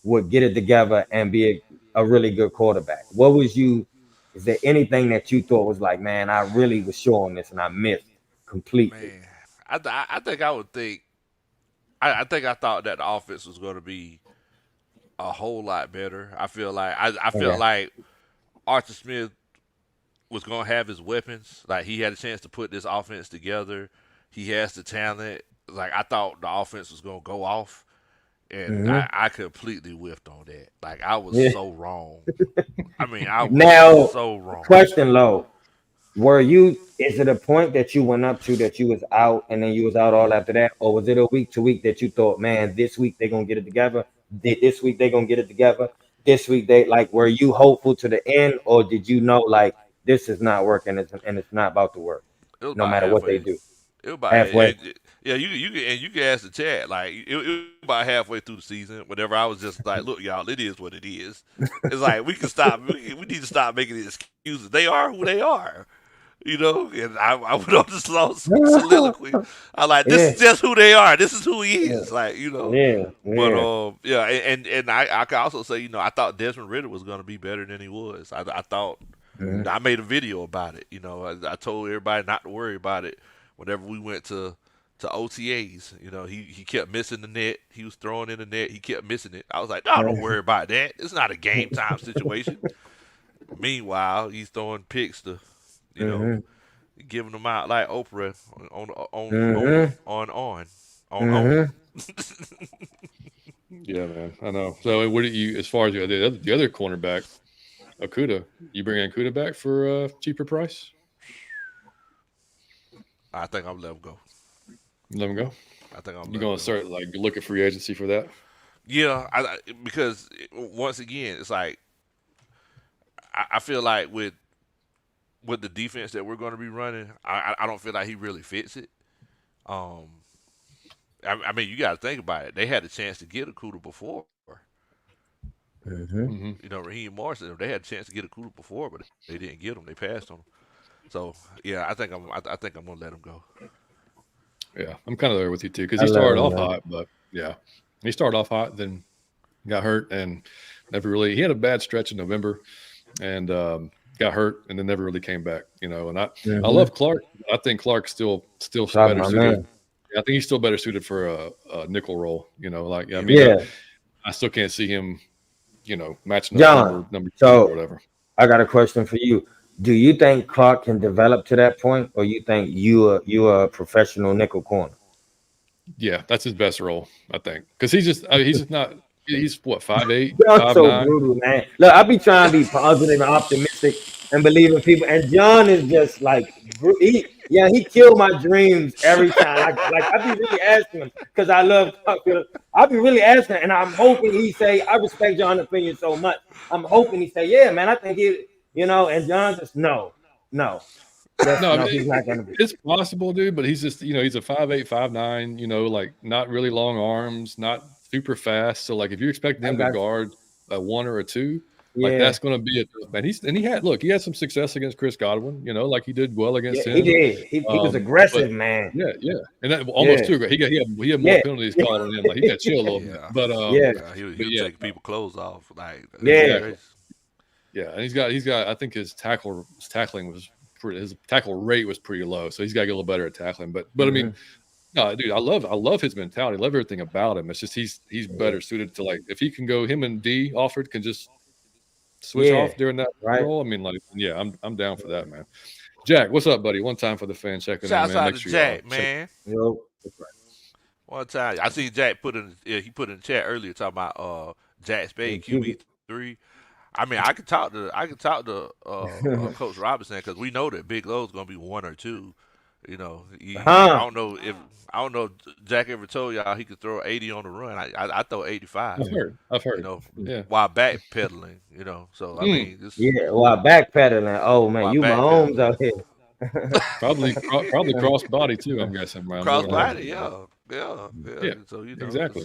would get it together and be a really good quarterback. What was you? Is there anything that you thought was like, man, I really was sure on this and I missed completely? man, I think I would think. I think I thought that the offense was going to be a whole lot better. I felt Okay. like Arthur Smith was going to have his weapons. Like he had a chance to put this offense together. He has the talent. Like I thought the offense was going to go off, and Hmm. I completely whiffed on that. Like I was Yeah. so wrong. I mean, I was Now, so wrong. question, low. Were you? Is it a point that you went up to that you was out and then you was out all after that, or was it a week to week that you thought, man, this week they're gonna get it together? This week they're gonna get it together. This week they like. Were you hopeful to the end, or did you know like this is not working and it's not about to work, It was no about matter what they halfway. do? It was about Halfway. Yeah, you can ask the chat. Like it was about halfway through the season. Whenever I was just like, look, y'all, it is what it is. It's like we can stop. We need to stop making excuses. They are who they are. And I went on this long soliloquy. I like this Yeah, is just who they are. This is who he yeah, is. Like yeah, but yeah. yeah, and I could also say I thought Desmond Ritter was going to be better than he was. I thought Mhm. I made a video about it. I told everybody not to worry about it. Whenever we went to OTAs, he kept missing the net. He was throwing in the net. He kept missing it. I was like, no, don't worry about that. It's not a game time situation. Meanwhile, he's throwing picks to you know Mhm. giving them out like Oprah Mhm. on. Mhm. Yeah, man. I know. So, what do you, as far as the other cornerback, Okuda, you bring Okuda back for a cheaper price? I think I'm let him go. Let him go. I think I'm You're let him gonna go. start like look at free agency for that? Yeah, because once again, it's like I feel like with the defense that we're going to be running, I don't feel like he really fits it. Um, I mean, you got to think about it. They had a chance to get a Cuda before. Mhm. Hmm. Raheem Morris, they had a chance to get a Cuda before, but they didn't get him. They passed on him. So yeah, I think I'm gonna let him go. Yeah, I'm kind of there with you too because I he love started him, off man. hot, but yeah, he started off hot, then got hurt and never really. He had a bad stretch in November and got hurt and then never really came back. And I Mhm. love Clark. I think Clark's still Clark, better my suited. man. I think he's still better suited for a nickel role. Like I Yeah, mean, Yeah, I still can't see him. Matching up John. number two or So whatever. I got a question for you. Do you think Clark can develop to that point, or you think you are a professional nickel corner? Yeah, that's his best role, I think, because he's just not. He's what 5'8", John's five so nine. brutal, man. Look, I be trying to be positive and optimistic and believe in people, and John is just like he killed my dreams every time. Like I be really asking him because I love talking. I be really asking, and I'm hoping he say I respect John's opinion so much. I'm hoping he say, yeah, man, I think and John just no, just No, I mean no, he's not gonna be. it's possible, dude, but he's a 5'8", 5'9", like not really long arms, not super fast. So like if you expect I him to got you. guard a one or a two, like Yeah, that's going to be a tough man. He had some success against Chris Godwin, like he did well yeah, against he him. did. He was But aggressive, man. yeah, and that almost Yeah, too great. He had more yeah, penalties called on him. Like he got chill a little bit, yeah, yeah, yeah. He but was yeah, taking no, people clothes off. Like goodness yeah. exactly. gracious. Yeah, and he's got. I think his tackling was his tackle rate was pretty low, so he's got to get a little better at tackling. But I mean, Mhm. no, dude, I love his mentality. I love everything about him. It's just he's Yeah, better suited to like if he can go him and D Alford can just switch yeah, off during that right. role. I mean, like yeah, I'm down for that, man. Jack, what's up, buddy? One time for the fan checking in, Shouts man. out Make to sure y'all Jack, check. man. Yo, That's right. One time I seen Jack he put in the chat earlier talking about Jack yeah, Spade QB. QB3. I mean, I could talk to Coach Robinson because we know that Big Lo's gonna be one or two. I Huh? don't know if Jack ever told y'all he could throw 80 on the run. I throw 85. I've heard. I've You heard. know, Yeah. while backpedaling. So I Mm, mean, this Yeah, while backpedaling. Oh man, while you Mahomes backpedaling. out here. probably cross body too. I'm guessing around doing that. Crossbody, yeah. Yeah, So exactly.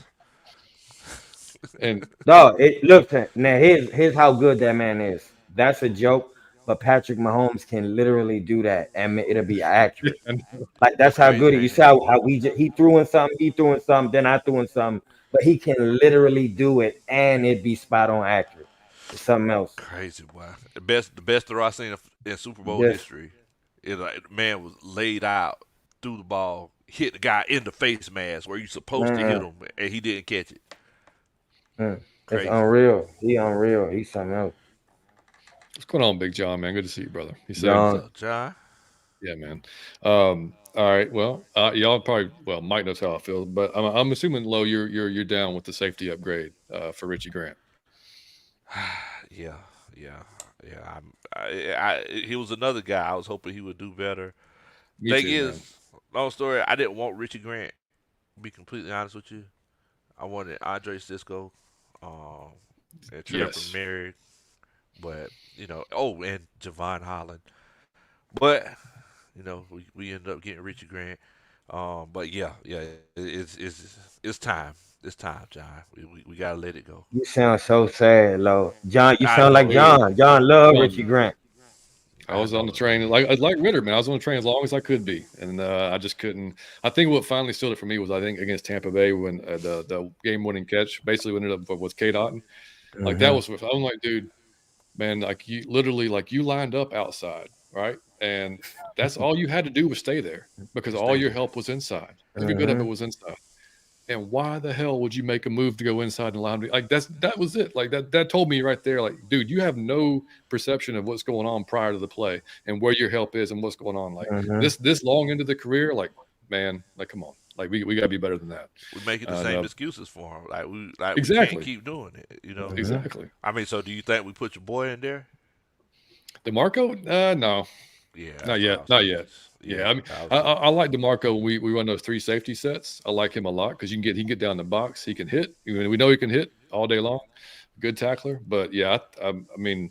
And No, look now. Here's how good that man is. That's a joke, but Patrick Mahomes can literally do that, and it'll be accurate. and Like that's that's how crazy, good you ain't see it? how he threw in something, then I threw in something, but he can literally do it, and it be spot on accurate. It's something else. Crazy boy. The best throw I seen in Super Bowl Just history. The man was laid out, threw the ball, hit the guy in the face mask where you supposed to hit man, him, and he didn't catch it. it's Crazy. unreal. He unreal. He's something else. what's going on, Big John, man? Good to see you, brother. You What's safe? John, up, John? Yeah, man. All right. Well, y'all probably Mike knows how I feel, but I'm assuming Low, you're down with the safety upgrade for Richie Grant. Yeah, yeah, yeah. He was another guy. I was hoping he would do better. Me Thing too, man. is, long story. I didn't want Richie Grant. To be completely honest with you, I wanted Andre Cisco, um, and Trevor Yes. Merrick, but and Javon Holland. But we ended up getting Richie Grant. But yeah, yeah, it's time. It's time, John. We gotta let it go. You sound so sad, Lo. John, you I sound like know it. Dude, John. John love John, Richie Grant. I I was on know the it. train like Ritter, man. I was on the train as long as I could be, and I just couldn't. I think what finally sealed it for me was I think against Tampa Bay when the game winning catch basically ended up was K. Dotton. Like that Hmm. was I'm like, dude, man, like you literally like you lined up outside, right? And that's all you had to do was stay there because Just all stay your there. help was inside. Every bit of it Hmm. was inside. And why the hell would you make a move to go inside and line? Like that was it. Like that told me right there, like, dude, you have no perception of what's going on prior to the play and where your help is and what's going on. Like Hmm. this long into the career, like, man, like come on. Like we gotta be better than that. We making the And same excuses for him. Like we can't exactly. keep doing it. You know. Hmm. Exactly. I mean, so do you think we put your boy in there? DeMarco? No, Yeah, not that's what I yet. was Not thinking. yet. Yeah, Yeah, I mean, I was I thinking. like Demarco. When we run those three safety sets. I like him a lot because he can get down the box. He can hit. We know he can hit all day long. Good tackler. But yeah, I mean,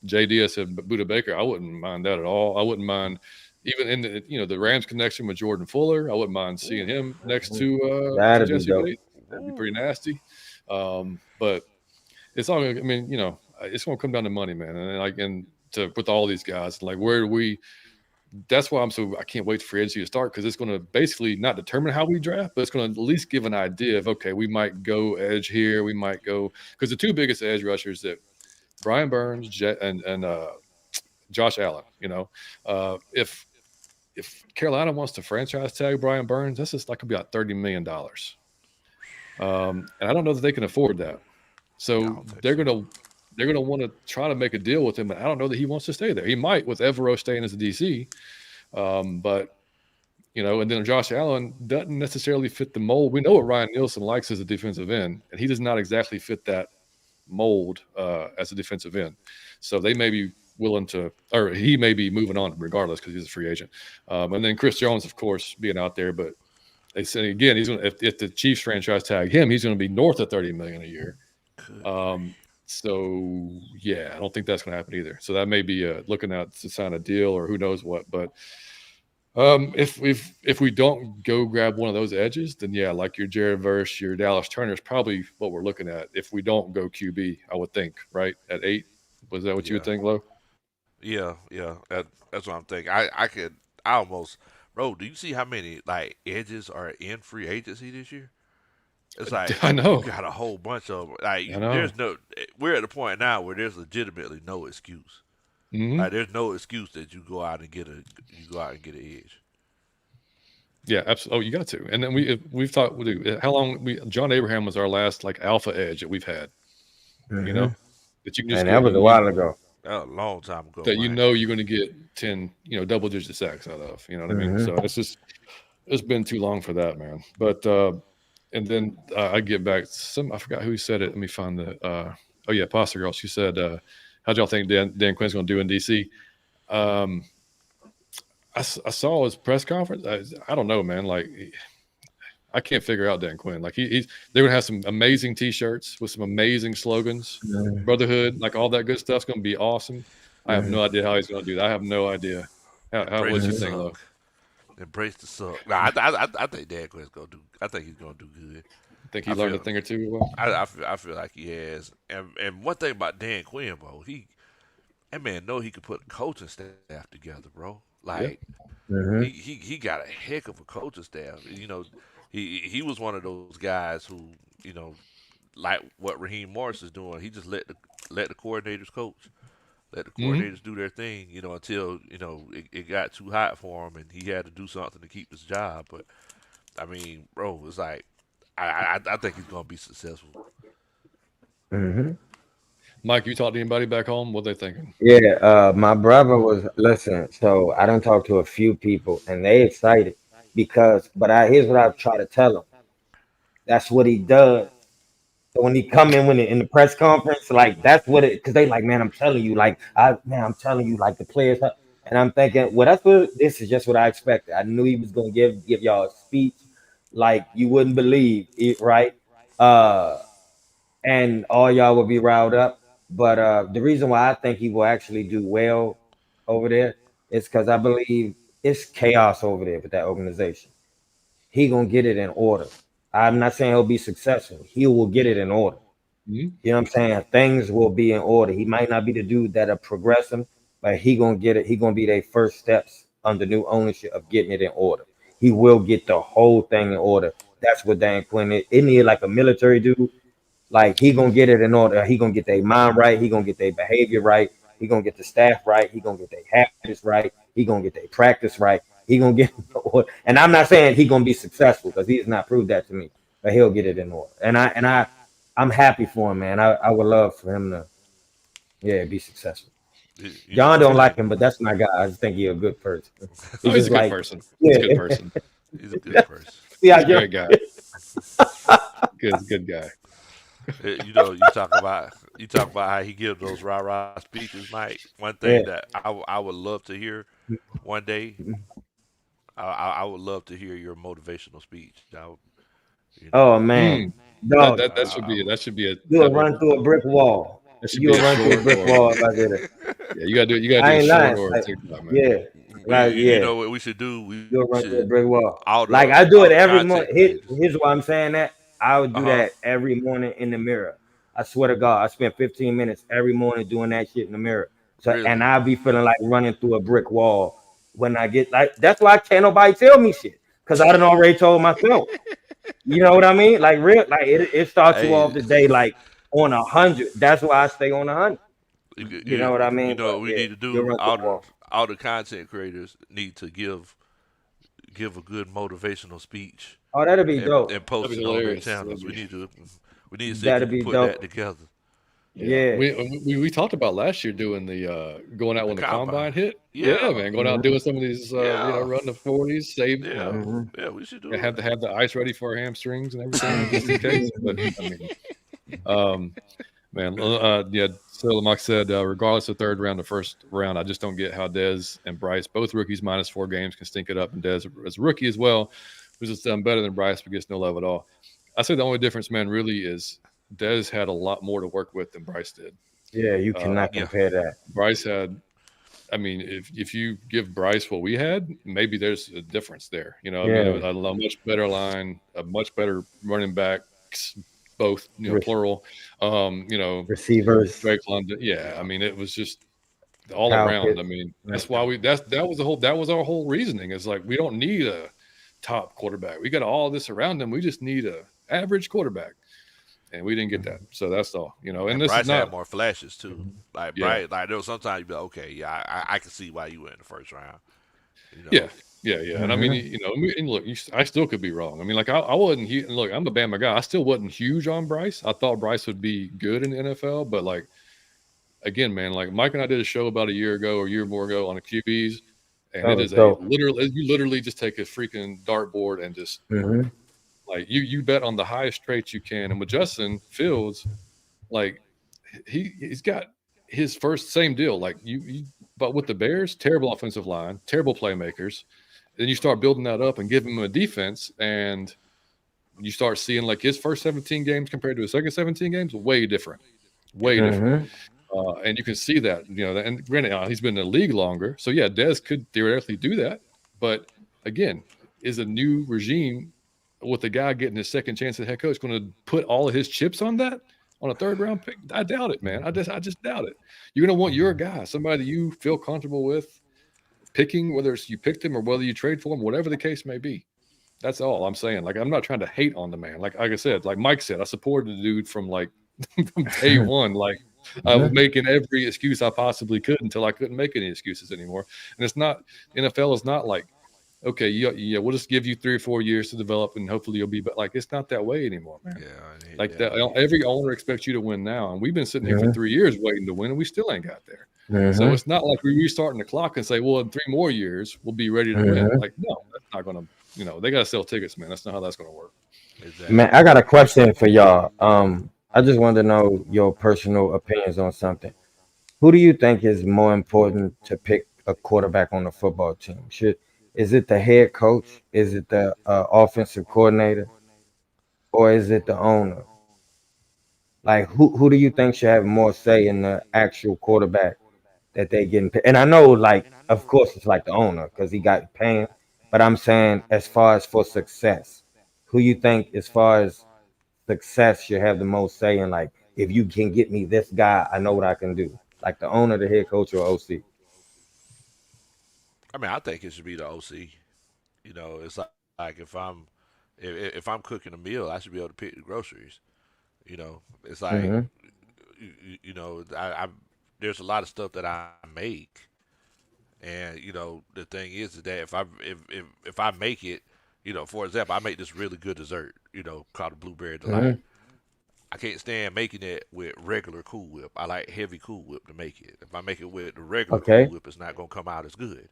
JD, I said Buda Baker. I wouldn't mind that at all. I wouldn't mind even in the the Rams connection with Jordan Fuller. I wouldn't mind seeing Ooh, him next to That'd be Jesse dope. Bates. That'd be pretty ooh. nasty. But it's all. I mean, it's going to come down to money, man. And like and to with all these guys, like where do we? That's why I can't wait for free agency to start because it's going to basically not determine how we draft, but it's going to at least give an idea of okay, we might go edge here, we might go because the two biggest edge rushers that Brian Burns and Josh Allen, if Carolina wants to franchise tag Brian Burns, that's just like about $30 million, and I don't know that they can afford that. I So don't think they're so. gonna they're gonna want to try to make a deal with him, but I don't know that he wants to stay there. He might with Evero staying as a DC, but and then Josh Allen doesn't necessarily fit the mold. We know what Ryan Nielsen likes as a defensive end, and he does not exactly fit that mold as a defensive end. So they may be willing to, or he may be moving on regardless because he's a free agent. And then Chris Jones, of course, being out there, but they say again he's going to if the Chiefs franchise tag him, he's going to be north of 30 million a year. Good Um, grief. so yeah, I don't think that's going to happen either. So that may be looking out to sign a deal or who knows what, but if we don't go grab one of those edges, then yeah, like your Jared Verse, your Dallas Turner is probably what we're looking at. If we don't go QB, I would think right at 8. Was that what you would Yeah, think, Low? yeah. That's what I'm thinking. I almost, bro. Do you see how many like edges are in free agency this year? It's like I you know, got a whole bunch of them. Like I know. there's no. We're at the point now where there's legitimately no excuse. Hmm. Like there's no excuse that you go out and get an edge. Yeah, absolutely. Oh, you got to. And then we've thought, how long John Abraham was our last like alpha edge that we've had. You Hmm. know, that you can just And go that was a while ago. That was a long time ago, that man. you're going to get 10 double digit sacks out of. You know what I mean? Hmm. So it's been too long for that, man. But and then I get back I forgot who said it. Let me find the oh yeah, Pasta Girl. She said, how'd y'all think Dan Quinn's gonna do in DC? Um I saw his press conference. I don't know, man. Like I can't figure out Dan Quinn. Like he's they're gonna have some amazing t-shirts with some amazing slogans, brotherhood, like all that good stuff's gonna be awesome. I have no Hmm. idea how he's gonna do that. I have no idea. How Embrace what'd the you Hmm. think, Lo? suck. Embrace the suck. Nah, I think Dan Quinn's gonna do. I think he's gonna do good. Think he I learned a feel. thing or two? Lo? I feel like he has. And one thing about Dan Quinn, bro, that man know he could put a coaching staff together, bro. Like Yeah. Hmm. he got a heck of a coaching staff. He was one of those guys who you know like what Raheem Morris is doing. He just let the coordinators coach. Let the Hmm. coordinators do their thing, until it got too hot for him and he had to do something to keep his job. But I mean, bro, it's like I think he's gonna be successful. Hmm. Mike, you talked to anybody back home? What they thinking? Yeah, my brother was listen. So I don't talk to a few people, and they excited because. But here's what I try to tell them. That's what he does. So when he come in in the press conference, like that's what it because they like, man, I'm telling you, I'm telling you, like the players, and I'm thinking, well, that's what this is just what I expected. I knew he was gonna give y'all a speech like you wouldn't believe it, right? Uh, and all y'all will be riled up. But the reason why I think he will actually do well over there is because I believe it's chaos over there with that organization. he gonna get it in order. I'm not saying he'll be successful. He will get it in order. Mhm. You know what I'm saying? Things will be in order. He might not be the dude that'll progress him, but he gonna get it. He gonna be their first steps under new ownership of getting it in order. He will get the whole thing in order. That's what Dan Quinn is. It need like a military dude. Like he gonna get it in order. He gonna get their mind right. He gonna get their behavior right. He gonna get the staff right. He gonna get their habits right. He gonna get their practice right. He gonna get and I'm not saying he gonna be successful because he has not proved that to me, but he'll get it in order. I'm happy for him, man. I would love for him to be successful. You know, John don't especially like him, but that's my guy. I just think he's a good person. Oh, He's he's a just good like person. He's a yeah. good person. he's a good person. See how He's a John great guy. Good guy. You know, you talk about how he gives those rah rah speeches, Mike. One thing yeah. that I would love to hear one day, I would love to hear your motivational speech. You know, Oh man. Mm. That Dog, that that should be you'll run through a brick wall. that should be You'll a run through a short brick or wall if I did it. yeah, you gotta do you gotta do I a ain't short lying. or a Like, TikTok, man. yeah. Like, you yeah. know what we should do? We You'll run through a should brick wall. all the Like I do all it the every content morning. creators. Here's why I'm saying that. I would Uh do huh. that every morning in the mirror. I swear to God, I spend 15 minutes every morning doing that shit in the mirror. So and Really? I'll be feeling like running through a brick wall when I get like that's why can't nobody tell me shit. Cause I done already told myself. You know what I mean? Like real like it starts you Hey, off the day like on 100. That's why I stay on 100. you, You know you, what I you mean? know But what we yeah, need to you'll do? run through the wall. All the content creators need to give a good motivational speech Oh, that'll be dope. and That'd post be it on their hilarious. That'd channels. be We need to see if That'll we can be put that dope. together. yeah. Yeah. We talked about last year doing the going out The when the combine. combine hit. Yeah, Yeah, man, going out and hmm doing some of these yeah, run the 40s, save yeah, hmm yeah. We should and do have it. to have the ice ready for our hamstrings and everything just in case. But hmm I mean, um, man, yeah. So like I said, regardless of third round or first round, I just don't get how Dez and Bryce, both rookies, -4 games, can stink it up, and Dez as a rookie as well, who's just done better than Bryce, but gets no love at all. I say the only difference, man, really is Dez had a lot more to work with than Bryce did. Yeah, you Uh, cannot Yeah, compare that. Bryce had. I mean, if you give Bryce what we had, maybe there's a difference there. You know, I mean, Yeah, a much better line, a much better running backs, both Re- plural. You know, receivers, Drake London. Yeah, I yeah. mean, it was just all Kyle around. I Pitts. mean, Yeah. that's why that was our whole reasoning. Is like we don't need a top quarterback. We got all this around him. We just need a average quarterback, and we didn't get that. So that's all. You know, and And this is Bryce had not. more flashes too. Like Yeah, Bryce, like there was sometimes you be like, okay, yeah, I can see why you went in the first round. You yeah, know, yeah. And I mean, hmm and look, I still could be wrong. I mean, like I wasn't. Look, I'm a Bama guy. I still wasn't huge on Bryce. I thought Bryce would be good in the NFL, but like again, man, like Mike and I did a show about a year ago or a year more ago on the QBs, and That it was is a dope. literally just take a freaking dartboard and just hmm like you bet on the highest traits you can. And with Justin Fields, like he's got his first same deal. Like but with the Bears, terrible offensive line, terrible playmakers. Then you start building that up and give him a defense, and you start seeing like his first 17 games compared to his second 17 games, way different, way different. hmm And you can see that, and granted, he's been in the league longer. So, yeah, Dez could theoretically do that. But again, is a new regime with a guy getting his second chance at head coach going to put all of his chips on that on a third round pick? I doubt it, man. I just doubt it. You're going to want your guy, somebody that you feel comfortable with picking, whether it's you picked him or whether you trade for him, whatever the case may be. That's all I'm saying. Like, I'm not trying to hate on the man. Like I said, like Mike said, I supported the dude from like from day one. Like, I was hmm making every excuse I possibly could until I couldn't make any excuses anymore. And it's not NFL is not like, okay, yeah, we'll just give you 3 or 4 years to develop and hopefully you'll be. But like, it's not that way anymore, man. Like yeah, that, every owner expects you to win now, and we've been sitting here for hmm 3 years waiting to win, and we still ain't got there. So hmm it's not like we're restarting the clock and say, well, in 3 more years we'll be ready to win. hmm Like, no, that's not going to. They got to sell tickets, man. That's not how that's going to work. Man, exactly. I got a question for y'all. I just wanted to know your personal opinions on something. Who do you think is more important to pick a quarterback on the football team? Is it the head coach? Is it the offensive coordinator? Or is it the owner? Like who do you think should have more say in the actual quarterback that they getting? And I know, like, of course, it's like the owner because he got paying. But I'm saying as far as for success, who you think as far as success should have the most say in, like, if you can get me this guy, I know what I can do. Like the owner, the head coach, or OC. I mean, I think it should be the OC. It's like if I'm cooking a meal, I should be able to pick the groceries. It's like Mm-hmm. I there's a lot of stuff that I make, and the thing is that if I make it, for example, I make this really good dessert, called the Blueberry Delight. Mm-hmm. I can't stand making it with regular Cool Whip. I like heavy Cool Whip to make it. If I make it with the regular Cool Okay. Whip, it's not gonna come out as good.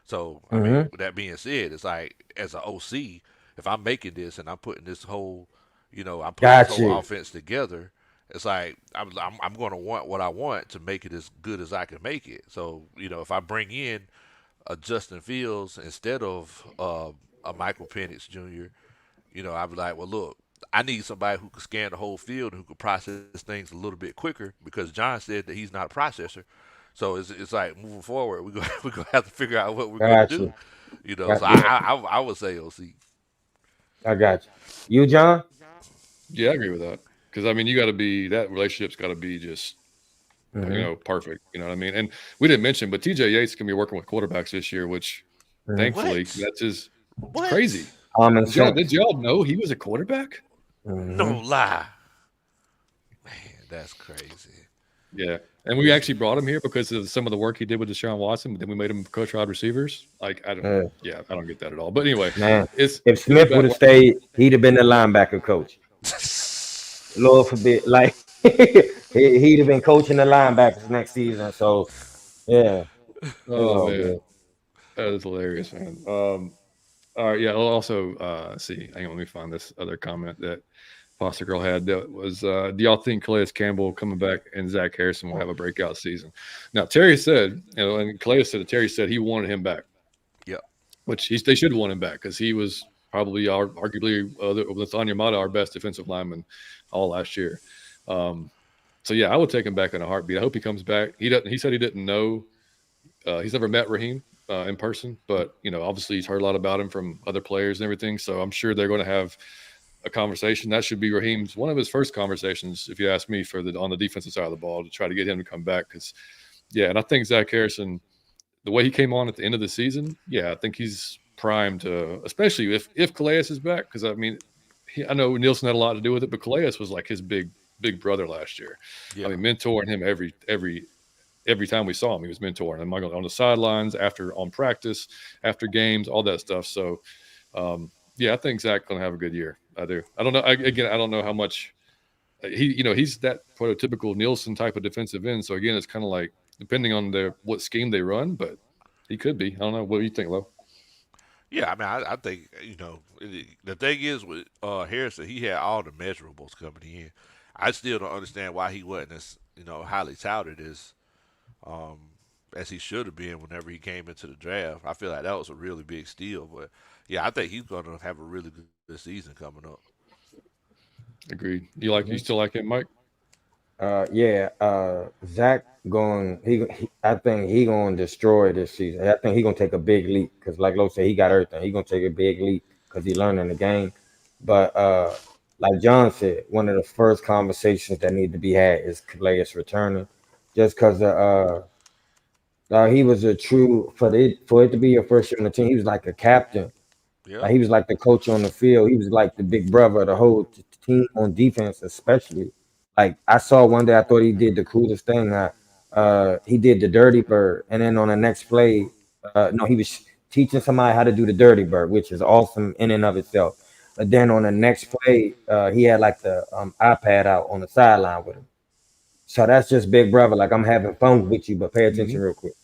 So, I mean, Mm-hmm. with that being said, it's like as an OC, if I'm making this and I'm putting this whole, I'm putting this Got whole you. offense together, it's like I'm going to want what I want to make it as good as I can make it. So, if I bring in a Justin Fields instead of a Michael Penix Jr., I'd be like, well, look, I need somebody who can scan the whole field and who can process things a little bit quicker because John said that he's not a processor. So it's like moving forward, we're gonna have to figure out what we're gonna Got do. you. So Yeah, I would say OC. I got you. You, John? Yeah, I agree with that. Because I mean, you got to be that relationship's got to be just Mm-hmm. perfect. You know what I mean? And we didn't mention, but TJ Yates can be working with quarterbacks this year, which Mm-hmm. thankfully What? that's his. It's What? crazy. Common Did sense. y'all know he was a quarterback? No Mm-hmm. lie, man. That's crazy. Yeah. And we actually brought him here because of some of the work he did with Deshaun Watson. But then we made him coach wide receivers. Like I don't, Yeah, yeah, I don't get that at all. But anyway, man. it's If he'll be Smith back. would have stayed, he'd have been the linebacker coach. Lord forbid, like he'd have been coaching the linebackers next season. So yeah, it's Oh all man, good. that is hilarious, man. All right, yeah. I'll also, see. Hang on, let me find this other comment that Foster Girl had. That was, do y'all think Calais Campbell coming back and Zach Harrison will have a breakout season? Now Terry said, and Calais said, Terry said he wanted him back, Yep. which they should want him back because he was probably arguably with Anya Mata our best defensive lineman all last year. Um, so yeah, I would take him back in a heartbeat. I hope he comes back. He doesn't. He said he didn't know. He's never met Raheem in person, but obviously he's heard a lot about him from other players and everything. So I'm sure they're going to have a conversation. That should be Raheem's one of his first conversations, if you ask me, for the on the defensive side of the ball to try to get him to come back. Because yeah, and I think Zach Harrison, the way he came on at the end of the season, yeah, I think he's primed to, especially if Calais is back. Because I mean, I know Nielsen had a lot to do with it, but Calais was like his big brother last year. I Yeah. mean, mentoring him every time we saw him, he was mentoring him on the sidelines, after on practice, after games, all that stuff. So, yeah, I think Zach's gonna have a good year. I do. I don't know. Again, I don't know how much he's that prototypical Nielsen type of defensive end. So again, it's kind of like depending on what scheme they run, but he could be. I don't know. What do you think, Lo? Yeah, I mean, I think the thing is with Harrison, he had all the measurables coming in. I still don't understand why he wasn't as highly touted um, as he should have been whenever he came into the draft. I feel like that was a really big steal. But yeah, I think he's going to have a really good season coming up. Agreed. You Mhm. still like him, Mike? Yeah, Zach going. I think he going to destroy this season. I think he gonna take a big leap because, like Lo said, he got everything. He gonna take a big leap because he learning the game. But like John said, one of the first conversations that need to be had is Calais returning, just because he was a true for it to be your first year on the team. He was like a captain. Yeah, Like he was like the coach on the field. He was like the big brother of the whole team on defense, especially. Like I saw one day, I thought he did the coolest thing. He did the dirty bird, and then on the next play, no, he was teaching somebody how to do the dirty bird, which is awesome in and of itself. But then on the next play, he had like the iPad out on the sideline with him. So that's just big brother. Like I'm having fun with you, but pay attention Mm-hmm. real quick.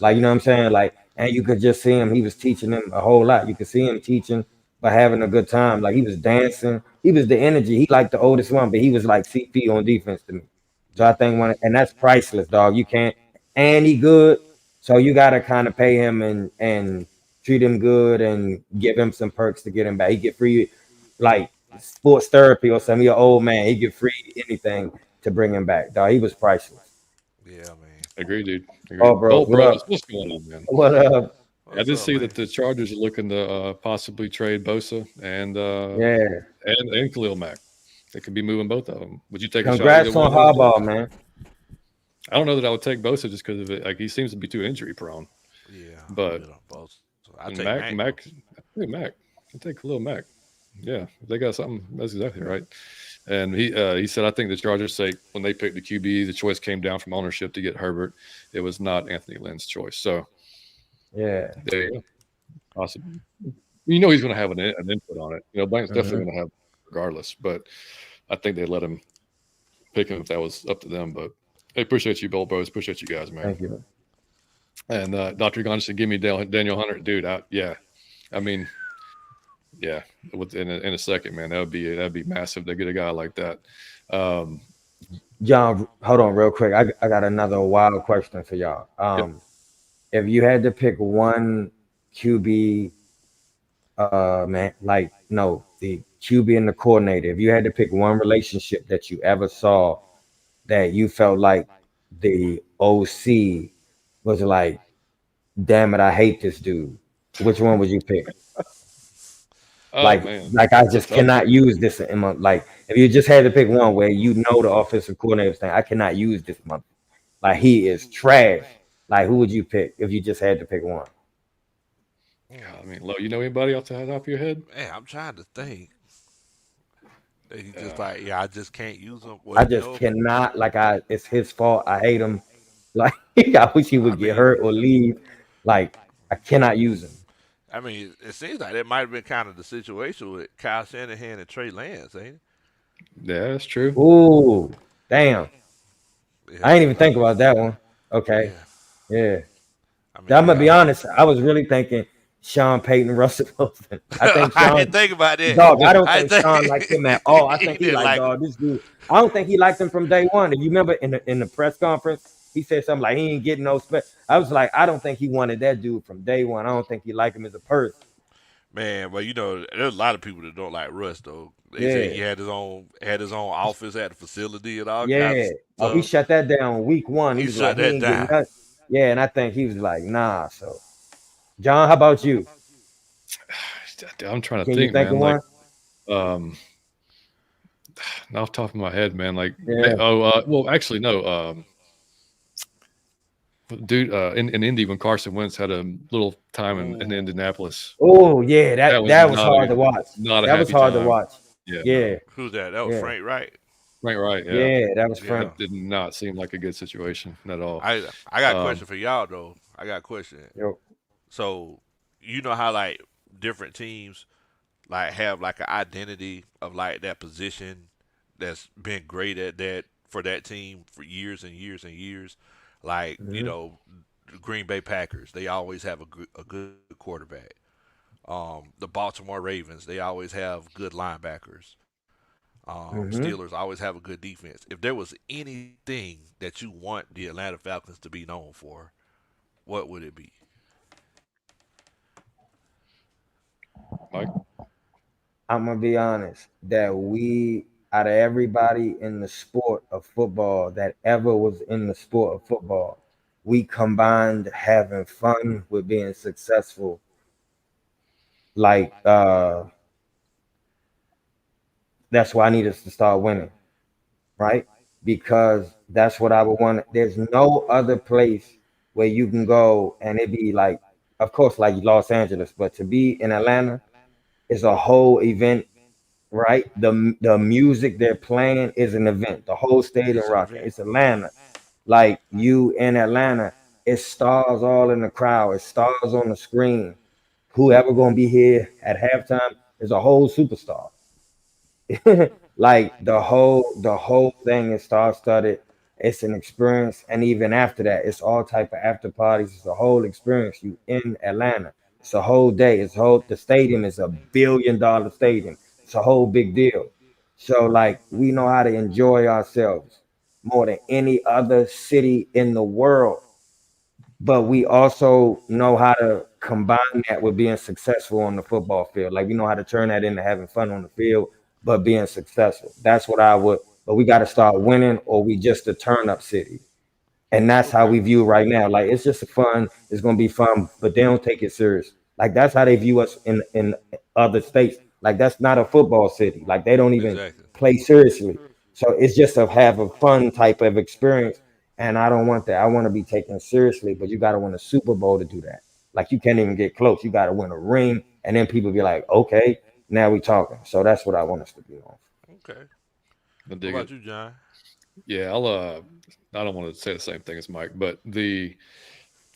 Like, you know what I'm exactly. saying? Like, and you could just see him. He was teaching them a whole lot. You could see him teaching, but having a good time. Like he was dancing. He was the energy. He like the oldest one, but he was like CP on defense to me. So I Yeah, think and that's priceless, dog. You can't, and he good. So you gotta kind of pay him and treat him good and give him some perks to get him back. He get free, like sports therapy or something. He an old man. He get free anything to bring him back, dog. He was priceless. yeah, man. Agreed, dude. Oh, Agreed. bro, Oh, what bro, up? what's going on, man? What up? I What's did up, see that man? the Chargers are looking to possibly trade Bosa Yeah. and Khalil Mack. They could be moving both of them. Would you take a shot at either Congrats one on of those guys? Harbaugh, man. I don't know that I would take Bosa just because of it. Like he seems to be too injury prone. Yeah, I'm But good on both. So I and take Mac, Mac though. Mac, I think Mac. I take Khalil Mack. Yeah, if they got something. That's exactly right. And he said, I think the Chargers say when they picked the QB, the choice came down from ownership to get Herbert. It was not Anthony Lynn's choice. So Yeah. there you go. Possibly. You know he's going to have an input on it. You know, Blank's definitely Hmm. going to have regardless. But I think they let him pick him if that was up to them. But I appreciate you, Bill Bros. Appreciate you guys, man. Thank you. And Dr. Gon said, give me Daniel Hunter. Dude, yeah. I mean, yeah, in a second, man, that'd be massive to get a guy like that. Um, John, hold on real quick. I got another wild question for y'all. yep. If you had to pick one QB, man, like no, the QB and the coordinator, if you had to pick one relationship that you ever saw that you felt like the OC was like, damn it, I hate this dude. Which one would you pick? Oh Like, man, like I that's a just tough one. cannot use this in my like. If you just had to pick one where you know the offensive coordinator saying, I cannot use this month. Like he is trash. Like who would you pick if you just had to pick one? God, I mean, Lo, you know anybody off the top of your head? Man, I'm trying to think. That he just Uh, like, yeah, I just can't use them. Well, I you just know, cannot. Like it's his fault. I hate him. Like I wish he I would get mean, hurt or leave. Like I cannot use him. I mean, it seems like that might have been kind of the situation with Kyle Shanahan and Trey Lance, ain't yeah, that's true. Ooh, damn. it? I Yeah, ain't even think about that one. Okay. yeah. Yeah. I mean, I'm you gonna be got. honest. I was really thinking Sean Payton, Russell Wilson. I think I didn't Sean, think about that. dog. I don't I think Sean think liked him at all. I he think he didn't like, like him. dog, this dude. I don't think he liked him from day one. And you remember in the press conference, he said something like he ain't getting no spec. I was like, I don't think he wanted that dude from day one. I don't think he liked him as a person. Man, but you know, there's a lot of people that don't like Russ though. They say he Yeah, had his own office at the facility and all kinds yeah. of Oh, he stuff. shut that down week one. He He was like, shut he that ain't getting down. nothing. Yeah, and I think he was like, nah. So, John, how about you? I'm trying to Can you think, think of man. Like, one? um, not off the top of my head, man. Like, Yeah. well, actually, no. Dude, in Indy when Carson Wentz had a little time in Ooh, Indianapolis, Oh yeah, that was that was hard to watch. not a That was happy hard to time. watch. Yeah, no, Yeah, who's that? That was yeah, Frank Wright. right, yeah. yeah. That was Yeah. Frank. That did not seem like a good situation at all. I got a Um, question for y'all though. I got a question. Yo, So you know how like different teams like have like an identity of like that position that's been great at that for that team for years and years and years. Like hmm the Green Bay Packers, they always have a good quarterback. The Baltimore Ravens, they always have good linebackers. hmm Steelers always have a good defense. If there was anything that you want the Atlanta Falcons to be known for, what would it be? Mike, I'm gonna be honest. That we out of everybody in the sport of football that ever was in the sport of football, we combined having fun with being successful. Like that's why I need us to start winning, right? Because that's what I would want. There's no other place where you can go and it be like, of course, like Los Angeles, but to be in Atlanta is a whole event, right? The music they're playing is an event. The whole stadium It's an rocking. event. It's Atlanta. Like you in Atlanta, it's stars all in the crowd. It's stars on the screen. Whoever gonna be here at halftime is a whole superstar. Like the whole thing is star studded. It's an experience, and even after that, it's all type of after parties. It's a whole experience. You in Atlanta. It's a whole day. It's whole. The stadium is $1 billion stadium. It's a whole big deal. So like we know how to enjoy ourselves more than any other city in the world, but we also know how to combine that with being successful on the football field. Like we know how to turn that into having fun on the field, but being successful. That's what I would. But we got to start winning, or we just a turn up city. And that's how Okay. we view it right now. Like it's just fun. It's gonna be fun, but they don't take it serious. Like that's how they view us in other states. Like that's not a football city. Like they don't even Exactly. play seriously. So it's just a have a fun type of experience. And I don't want that. I want to be taken seriously, but you got to win a Super Bowl to do that. Like you can't even get close. You got to win a ring, and then people be like, okay, now we talking. So that's what I want us to be on. Okay. I What dig about it. you, John? Yeah, I don't want to say the same thing as Mike, but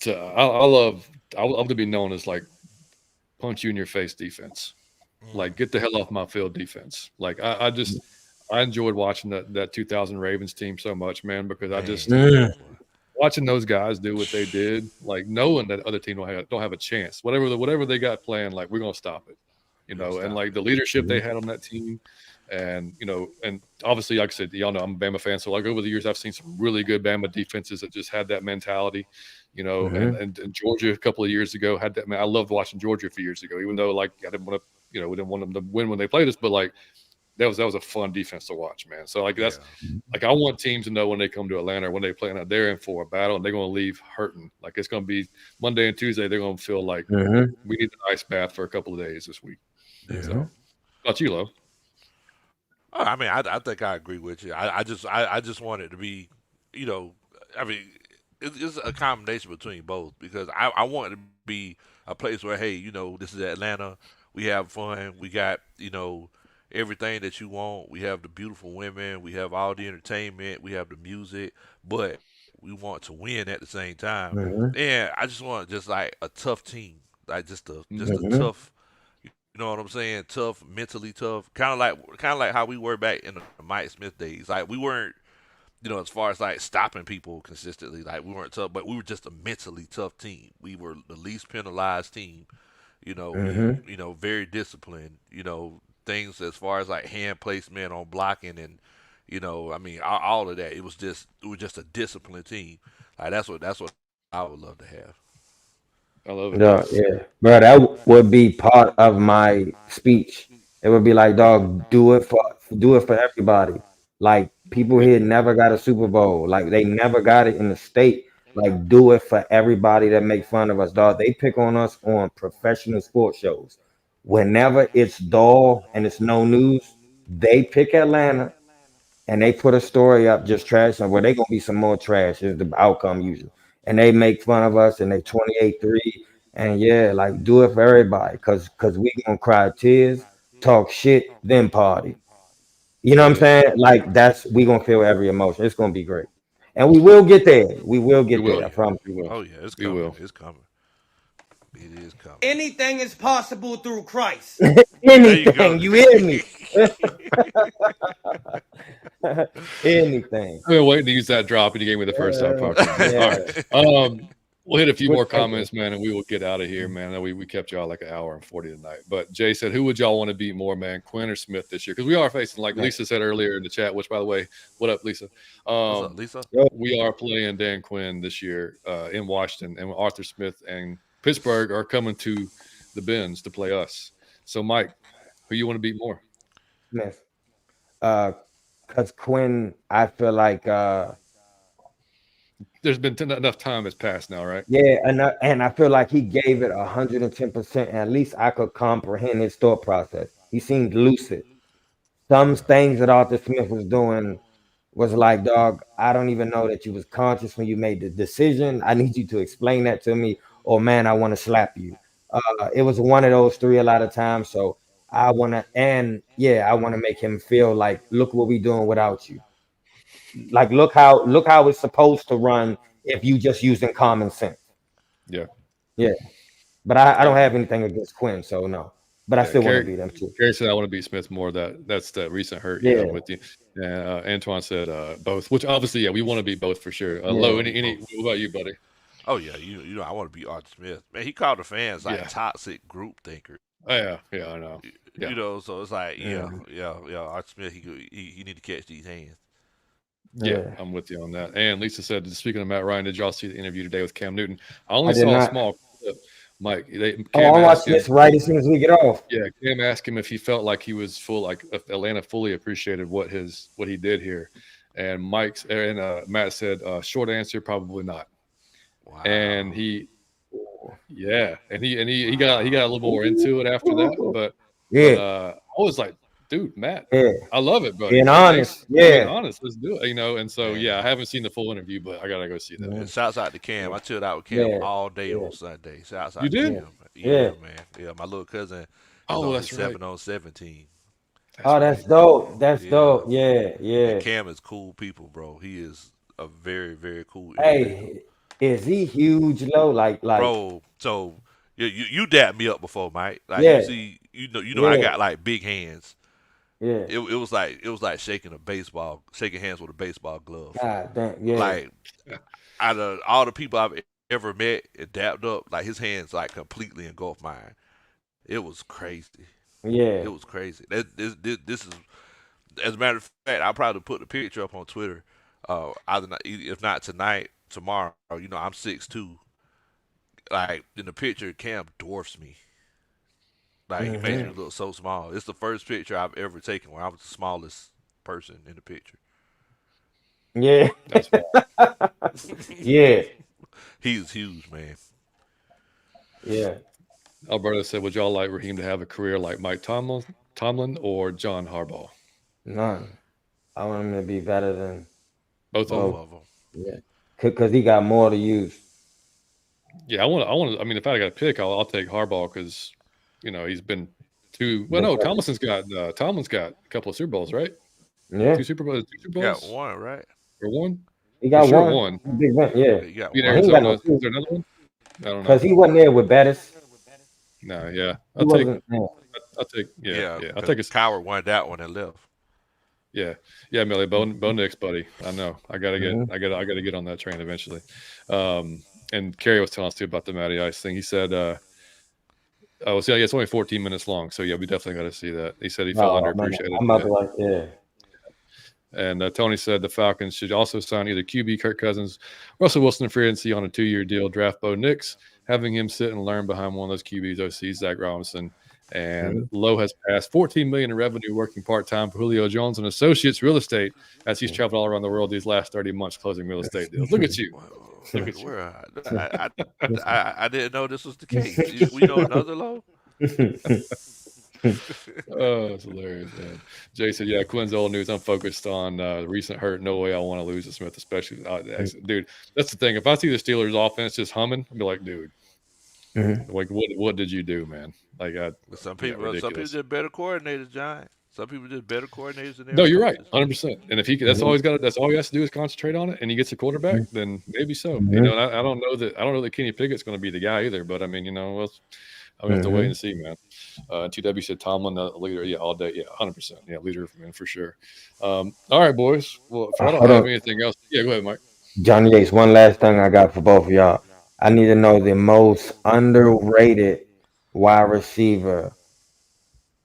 I love. I would love to be known as like punch you in your face defense. Like Mm. get the hell off my field defense. Like I just I enjoyed watching that 2000 Ravens team so much, man, because I just Man, Mm, boy. watching those guys do what they did, like knowing that other team don't have a chance. Whatever they got planned, like we're gonna stop it, We're gonna and stop like it. the leadership they mhm, had on that team, and obviously, like I said, y'all know I'm a Bama fan, so like over the years, I've seen some really good Bama defenses that just had that mentality, and mhm, and Georgia a couple of years ago had that. Man, I loved watching Georgia a few years ago, even though like I didn't want to. We didn't want them to win when they played us, but like that was a fun defense to watch, man. So like that's Yeah. like I want teams to know when they come to Atlanta or when they play out there in for a battle and they're gonna leave hurting. Like it's gonna be Monday and Tuesday, they're gonna feel like mhm, we need an ice bath for a couple of days this week. Yeah. mhm. So about you, Lo. I mean, I think I agree with you. I just want it to be, you know, I mean, it's a combination between both because I want it to be a place where, hey, this is Atlanta. We have fun. We got, everything that you want. We have the beautiful women. We have all the entertainment. We have the music, but we want to win at the same time. Mhm, And I just want just like a tough team, like just a Mm-hmm. mhm, tough. You know what I'm saying? Tough, mentally tough. Kind of like how we were back in the Mike Smith days. Like we weren't, as far as like stopping people consistently. Like we weren't tough, but we were just a mentally tough team. We were the least penalized team. We mhm. very disciplined. Things as far as like hand placement on blocking and I mean all of that. It was just a disciplined team. Like that's what I would love to have. I love it. Yeah, yeah, bro. That would be part of my speech. It would be like, dog, do it for everybody. Like people Yeah. here never got a Super Bowl. Like they never got it in the state. Like do it for everybody that make fun of us, dog. They pick on us on professional sports shows. Whenever it's dull and it's no news, they pick Atlanta and they put a story up just trash and where they gonna be some more trash is the outcome usually. And they make fun of us and they 28-3. And yeah, like do it for everybody cause we gonna cry tears, talk shit, then party. You know what I'm Yeah. saying? Like that's we gonna feel every emotion. It's gonna be great. And we will get there. We will We get Oh there, will. I yeah. promise. We will. Oh yeah. It's We coming. will. It's coming. It is coming. Anything is possible through Christ. There you go. Anything, you hear me? Anything. I've been waiting to use that drop, and you gave me the first time talking, man. All Yeah. right. We'll hit a few Good more thinking. comments, man, and we will get out of here, man. I know we kept y'all like an hour and 40 tonight. But Jay said, who would y'all want to beat more, man, Quinn or Smith this year? Because we are facing, like Man. Lisa said earlier in the chat, which, by the way, what up, Lisa? What's up, Um, Lisa? Yo, we are playing Dan Quinn this year in Washington, and Arthur Smith and Pittsburgh are coming to the Bends to play us. So, Mike, who you want to beat more? Smith. Uh, cause Quinn, I feel like There's been enough time has passed now, right? yeah, and I feel like he gave it 110%. And at least I could comprehend his thought process. He seemed lucid. Some Yeah. things that Arthur Smith was doing was like, dog, I don't even know that you was conscious when you made the decision. I need you to explain that to me, or man, I want to slap you. It was one of those three a lot of times. So I want to, and yeah, I want to make him feel like, look what we doing without you. Like, look how it's supposed to run if you just using common sense. Yeah. Yeah, but I don't Yeah. have anything against Quinn, so no. But I Yeah. still want to beat him too. Kerry said, I want to beat Smith more. That's the recent hurt. Yeah, I'm Yeah, with you. And Antoine said both, which obviously, yeah, we want to beat both for sure. Low, yeah. Both. what about you, buddy? Oh yeah. I want to be Arthur Smith. Man, he called the fans like Yeah. toxic group thinkers. Yeah, I know. Yeah. So it's like, Yeah, yeah. Arthur Smith, he need to catch these hands. Yeah, yeah. I'm with you on that. And Lisa said, speaking of Matt Ryan, did y'all see the interview today with Cam Newton? I I only did saw a not. small clip. Mike, Oh, Cam I'm asked watching him, this right as soon as we get off. yeah, Cam asked him if he felt like he was full, like if Atlanta fully appreciated what he did here. And Matt said, short answer, probably not. Wow. And yeah, and he got a little more into it after that, but Yeah, I was like, dude, Matt, yeah. I love it, buddy. Being So thanks honest, for being yeah. honest. Let's do it, And so yeah, I Man. haven't seen the full interview, but I gotta go see that, And man. Mhm. shouts out to Cam. Yeah, I chilled out with Cam yeah, all day yeah, on Sunday. Shouts You out to did? yeah, Cam. yeah. Yeah, man. Yeah, my little cousin is Oh, on his that's right. 7-on-7 team. That's Oh, right. that's dope. That's Yeah. dope. Yeah, And yeah. Cam is cool people, bro. He is a very, very cool individual. Hey, is he huge low? Like, Bro, so you dapped me up before, Mike. Like you yeah, see, I yeah, got like big hands. yeah. It was like shaking hands with a baseball glove. God damn, yeah, Like out of all the people I've ever met and dapped up, like his hands like completely engulfed mine. It was crazy. It yeah. was crazy. This is, as a matter of fact, I'll probably put the picture up on Twitter. Either not, if not tonight, tomorrow. I'm 6'2". Like in the picture, Cam dwarfs me. Like he makes me Hmm. look so small. It's the first picture I've ever taken where I was the smallest person in the picture. Yeah, That's fine. yeah, He's huge, man. yeah. Alberto said, would y'all like Raheem to have a career like Mike Tomlin or John Harbaugh? None. I want him to be better than Both of Both them. both. of them. Yeah, because he got more to use. Yeah, I mean, if I got to pick, I'll take Harbaugh because he's been two. Well, Been no, perfect. Tomlin's got a couple of Super Bowls, right? Yeah, Two Super Got Bowls one, right? or one he for got sure. one One big win. Yeah, Yeah, you got beat well, he one. ain't got Arizona. no Is two there another one? I don't know. because he wasn't there with Bettis. No, yeah, He wasn't. Yeah. I'll take, yeah, Yeah, yeah, I'll because take a, Coward won that one and left. yeah, yeah, Millie, Bo Nix, buddy. I know. Hmm. I gotta get on that train eventually. And Kerry was telling us too about the Matty Ice thing. He said, oh, see, yeah, it's only 14 minutes long, so yeah, we definitely got to see that. He said he felt Oh man, underappreciated. I'm about to like, yeah. And Tony said the Falcons should also sign either QB Kirk Cousins, Russell Wilson in free agency on a 2-year deal, draft Bo Nix, having him sit and learn behind one of those QBs, OC, Zach Robinson. And Mhm. Lowe has passed 14 million in revenue working part-time for Julio Jones and Associates Real Estate as he's traveled all around the world these last 30 months closing real estate deals. Look at you. Look at you. Where I didn't know this was the case. We know another low. Oh, it's hilarious, man. Jay said, "Yeah, Quinn's old news. I'm focused on the recent hurt. No way I want to lose to Smith, especially dude. That's the thing. If I see the Steelers' offense just humming, I'll be like, dude, Mhm. like what did you do, man? Like, Some yeah, people ridiculous. just better coordinators, John. Some people just better coordinators than No, their you're right, coaches. 100%. And if that's all Mhm. he's got. That's all he has to do is concentrate on it, and he gets a quarterback. Then maybe so. Mhm. And I don't know that. I don't know that Kenny Pickett's going to be the guy either. But I mean, well, I'm gonna have to wait Mhm. and see, man. TW said Tomlin, leader. Yeah, all day. Yeah, 100%. Yeah, leader, man, for sure. All right, boys. Well, if I don't Hold have on, anything else, yeah, go ahead, Mike. Johnny Yates. One last thing I got for both of y'all. I need to know the most underrated wide receiver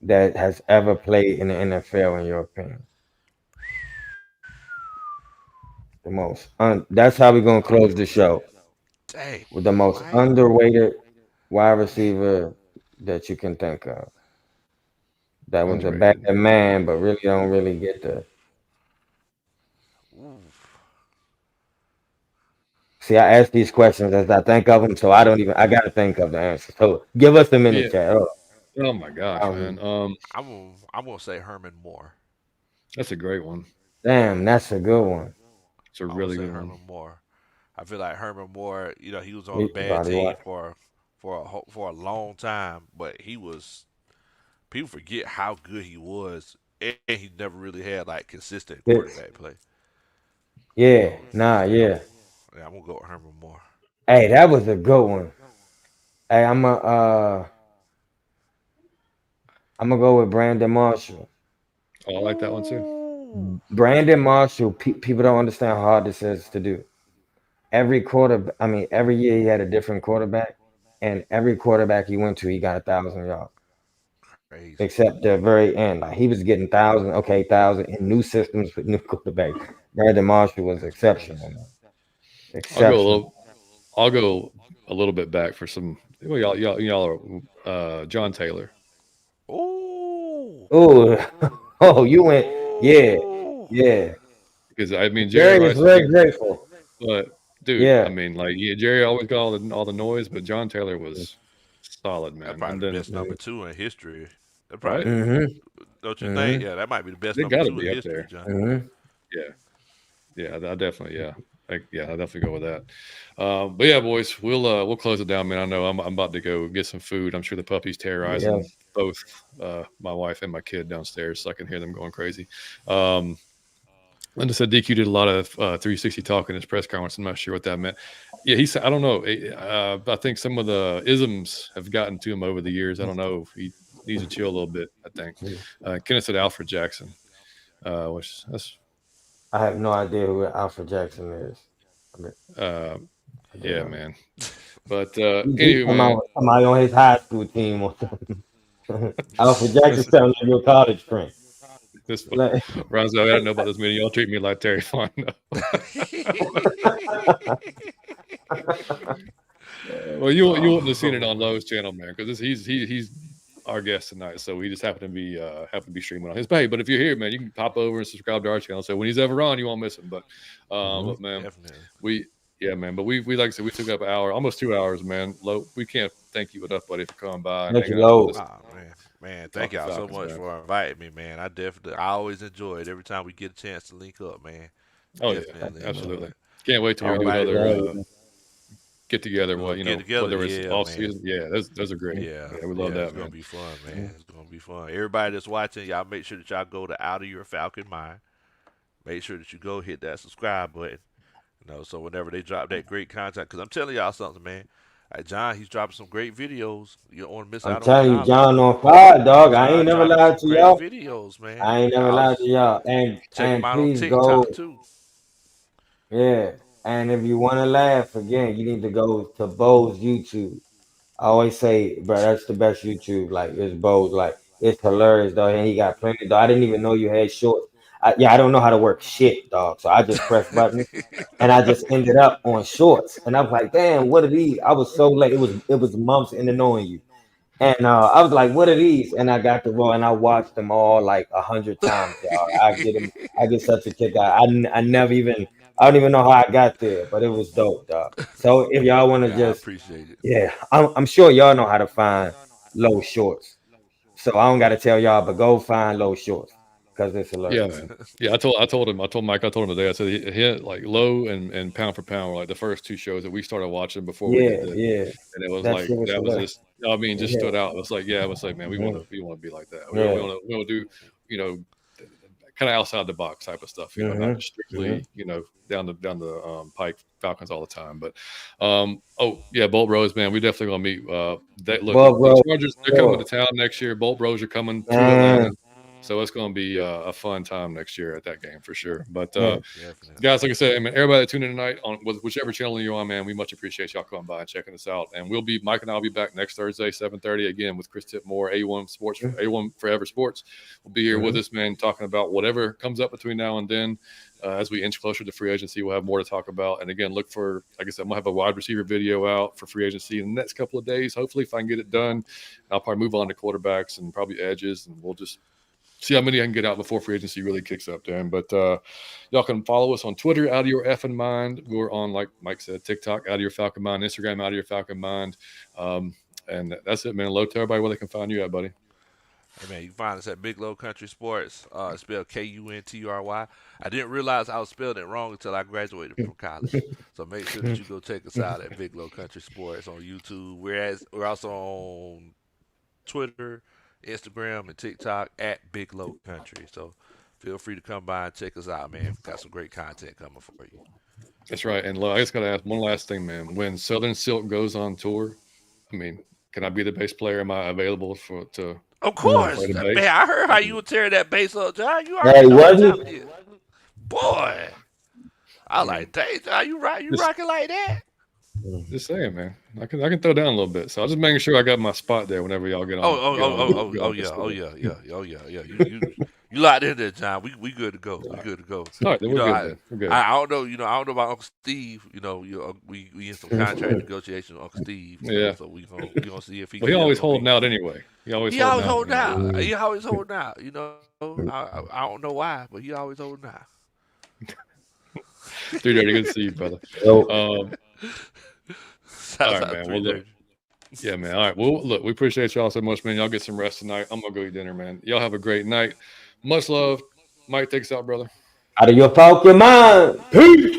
that has ever played in the NFL, in your opinion. The most. That's how we're gonna close the show Dang, with the most Mike. underrated wide receiver that you can think of. That was a bad Underrated. man, but really don't really get the. Oof. See, I ask these questions as I think of them, so I don't even. I gotta think of the answer. So give us a Yeah. minute, chat. Oh my gosh, man. Um, I'm gonna say Herman Moore. That's a great one. damn, that's a good one. It's a I'm gonna really say good one. Herman Moore. I feel like Herman Moore. He was on You a should bad probably team watch. for a long time, but he was. People forget how good he was, and he never really had like consistent Fits. quarterback play. Yeah, So nah, yeah. yeah, I'm gonna go with Herman Moore. Hey, that was a good one. Hey, I'm gonna go with Brandon Marshall. Oh, I like that one too. Ooh. Brandon Marshall. People don't understand how hard this is to do. Every year he had a different quarterback, and every quarterback he went to, he got 1,000 yards. Crazy. Except the very end, like he was getting thousand, okay, thousand in new systems with new quarterbacks. Brandon Marshall was That's crazy. exceptional, man. I'll go a Exceptional. little. I'll go a little bit back for some. Well, y'all are John Taylor. Ooh. Oh, oh, you went, yeah, Ooh. yeah. because I mean Jerry Jerry is Rice, very grateful. but dude, I Yeah. mean like Jerry always got all the noise, but John Taylor was solid, That's man. And probably the then best number two in history. That right, probably Mm-hmm. don't you think? Mm-hmm. Yeah, that might be the best they number got to two in be up history, there. John. Mm-hmm. Yeah. Yeah, I definitely, I definitely go with that. But yeah, boys, we'll close it down, man. I know I'm about to go get some food. I'm sure the puppy's terrorizing Yes. both my wife and my kid downstairs, so I can hear them going crazy. Um, Linda said DQ did a lot of 360 talk in his press conference. I'm not sure what that meant. Yeah, he said I don't know. I think some of the isms have gotten to him over the years. I don't know if he needs to chill a little bit. I think Kenneth said Alfred Jackson, which that's I have no idea who Alfred Jackson is. I mean, uh, I don't yeah, know. man. But He anyway, man, somebody on his high school team or something. Alfred Jackson this sounds like your college friend. this Like, Ronzo, I don't know about this meeting. Y'all treat me like Terry Fine. No. Well, you wouldn't have seen it on Lowe's channel, man, because he's our guest tonight, so we just happen to be streaming on his page. But if you're here, man, you can pop over and subscribe to our channel. So when he's ever on, you won't miss him. But look, man, Definitely. but we like I said, we took up an hour, almost 2 hours, man. We can't thank you enough, buddy, for coming by and Thank you, hanging out with Lowe's. us. Oh man, thank Talking y'all so Falcons, much man. for inviting me, man. I always enjoy it every time we get a chance to link up, man. Oh yeah, Definitely enjoy absolutely. it. Can't wait till we do Always Everybody, another glad. get together. we're Well, gonna get together. whether it's Yeah, off man. season, yeah, those are great. Yeah, Yeah, we yeah, love it's that, gonna man. be fun, man. It's gonna be fun. Everybody that's watching, y'all make sure that y'all go to Out of Your Falcon Mind. Make sure that you go hit that subscribe button. So whenever they drop that great content, because I'm telling y'all something, man. John, he's dropping some great videos. You don't want to miss I'm out on his telling you, knowledge. John on fire, dog. I ain't John never dropping lied some to great y'all. videos, man. I ain't never Y'all lied to y'all. And check him out on please go. TikTok too. Yeah. And if you want to laugh again, you need to go to Bo's YouTube. I always say, bro, that's the best YouTube. Like it's Bo's. Like it's hilarious, though. And he got plenty. Though I didn't even know you had shorts. I don't know how to work shit, dog. So I just pressed buttons, and I just ended up on shorts. And I was like, damn, what are these? I was so late. It was months into knowing you. And I was like, "What are these?" And I got the raw, and I watched them all like 100 times, y'all. I get them. I get such a kick out. I never even. I don't even know how I got there, but it was dope, dog. So if y'all want to Yeah, I just, appreciate it. yeah, I'm sure y'all know how to find low shorts. So I don't got to tell y'all, but go find low shorts because it's Yeah, hilarious. man. Yeah, I told Mike, I told him today. I said he had like Low and Pound for Pound were like the first two shows that we started watching before we did Yeah, this, yeah, and it was that like shit was that was hilarious. just. I mean, just Yeah, stood out. It's like, yeah, it was like, man, mhm, we want to be like that. yeah, We want to do, you know, kind of outside the box type of stuff. Not hmm just hmm strictly, down the pike Falcons all the time. But oh yeah, Bolt Bros, man, we definitely gonna meet. Look, Well, the bro, Chargers, they're coming to sure, town next year. Bolt Bros are coming to Atlanta. man, So it's going to be a fun time next year at that game for sure. But man, Definitely. guys, like I said, I mean, everybody that tuned in tonight on whichever channel you're on, man, we much appreciate y'all coming by and checking us out. And Mike and I will be back next Thursday, 7:30 again with Chris Tipmore, A1 Forever Sports. We'll be here with hmm us, man, talking about whatever comes up between now and then. As we inch closer to free agency, we'll have more to talk about. And again, look for, like I said, I'm gonna have a wide receiver video out for free agency in the next couple of days. Hopefully, if I can get it done, I'll probably move on to quarterbacks and probably edges, and we'll just see how many I can get out before free agency really kicks up, Dan. But y'all can follow us on Twitter, Out of Your Effing Mind. We're on, like Mike said, TikTok, Out of Your Falcon Mind, Instagram, Out of Your Falcon Mind. And that's it, man. Low to everybody where they can find you at, buddy. Hey man, you can find us at Big Low Country Sports. Spelled Kuntry. I didn't realize I was spelling it wrong until I graduated from college. So make sure that you go check us out at Big Low Country Sports on YouTube. We're also on Twitter, Instagram, and TikTok at Big Low Country. So feel free to come by and check us out, man. We've got some great content coming for you. That's right. And I just got to ask one last thing, man. When Southern Silk goes on tour, I mean, can I be the bass player? Am I available to Of play course, the bass? man. I heard how you were tearing that bass up, John. You Hey, already know was what time it he? is, boy. I I like, mean, dang, John, you just rocking like that? just saying, man. I can throw down a little bit. So I was just making sure I got my spot there whenever y'all get Oh, on oh, get oh, on oh, oh, get oh on yeah, this oh tour. yeah, yeah, oh yeah, yeah. You locked in there, John. We good to go. We good to go. All right, then You we're know, good I, then. We're good. I don't know. I don't know about Uncle Steve. We in some contract negotiations with Uncle Steve. Yeah. So we gonna see if he But can he get always us on holding me. out anyway. He always He holding always out. holding out. He Mhm. always holding out. I don't know why, but he always holding out. 3 Dirty, good to see you, brother. Yo. All right, man. Well, look. Yeah, man. All right. Well, look, we appreciate y'all so much, man. Y'all get some rest tonight. I'm going to go eat dinner, man. Y'all have a great night. Much love. Mike, take us out, brother. Out of your Falcon mind. Peace.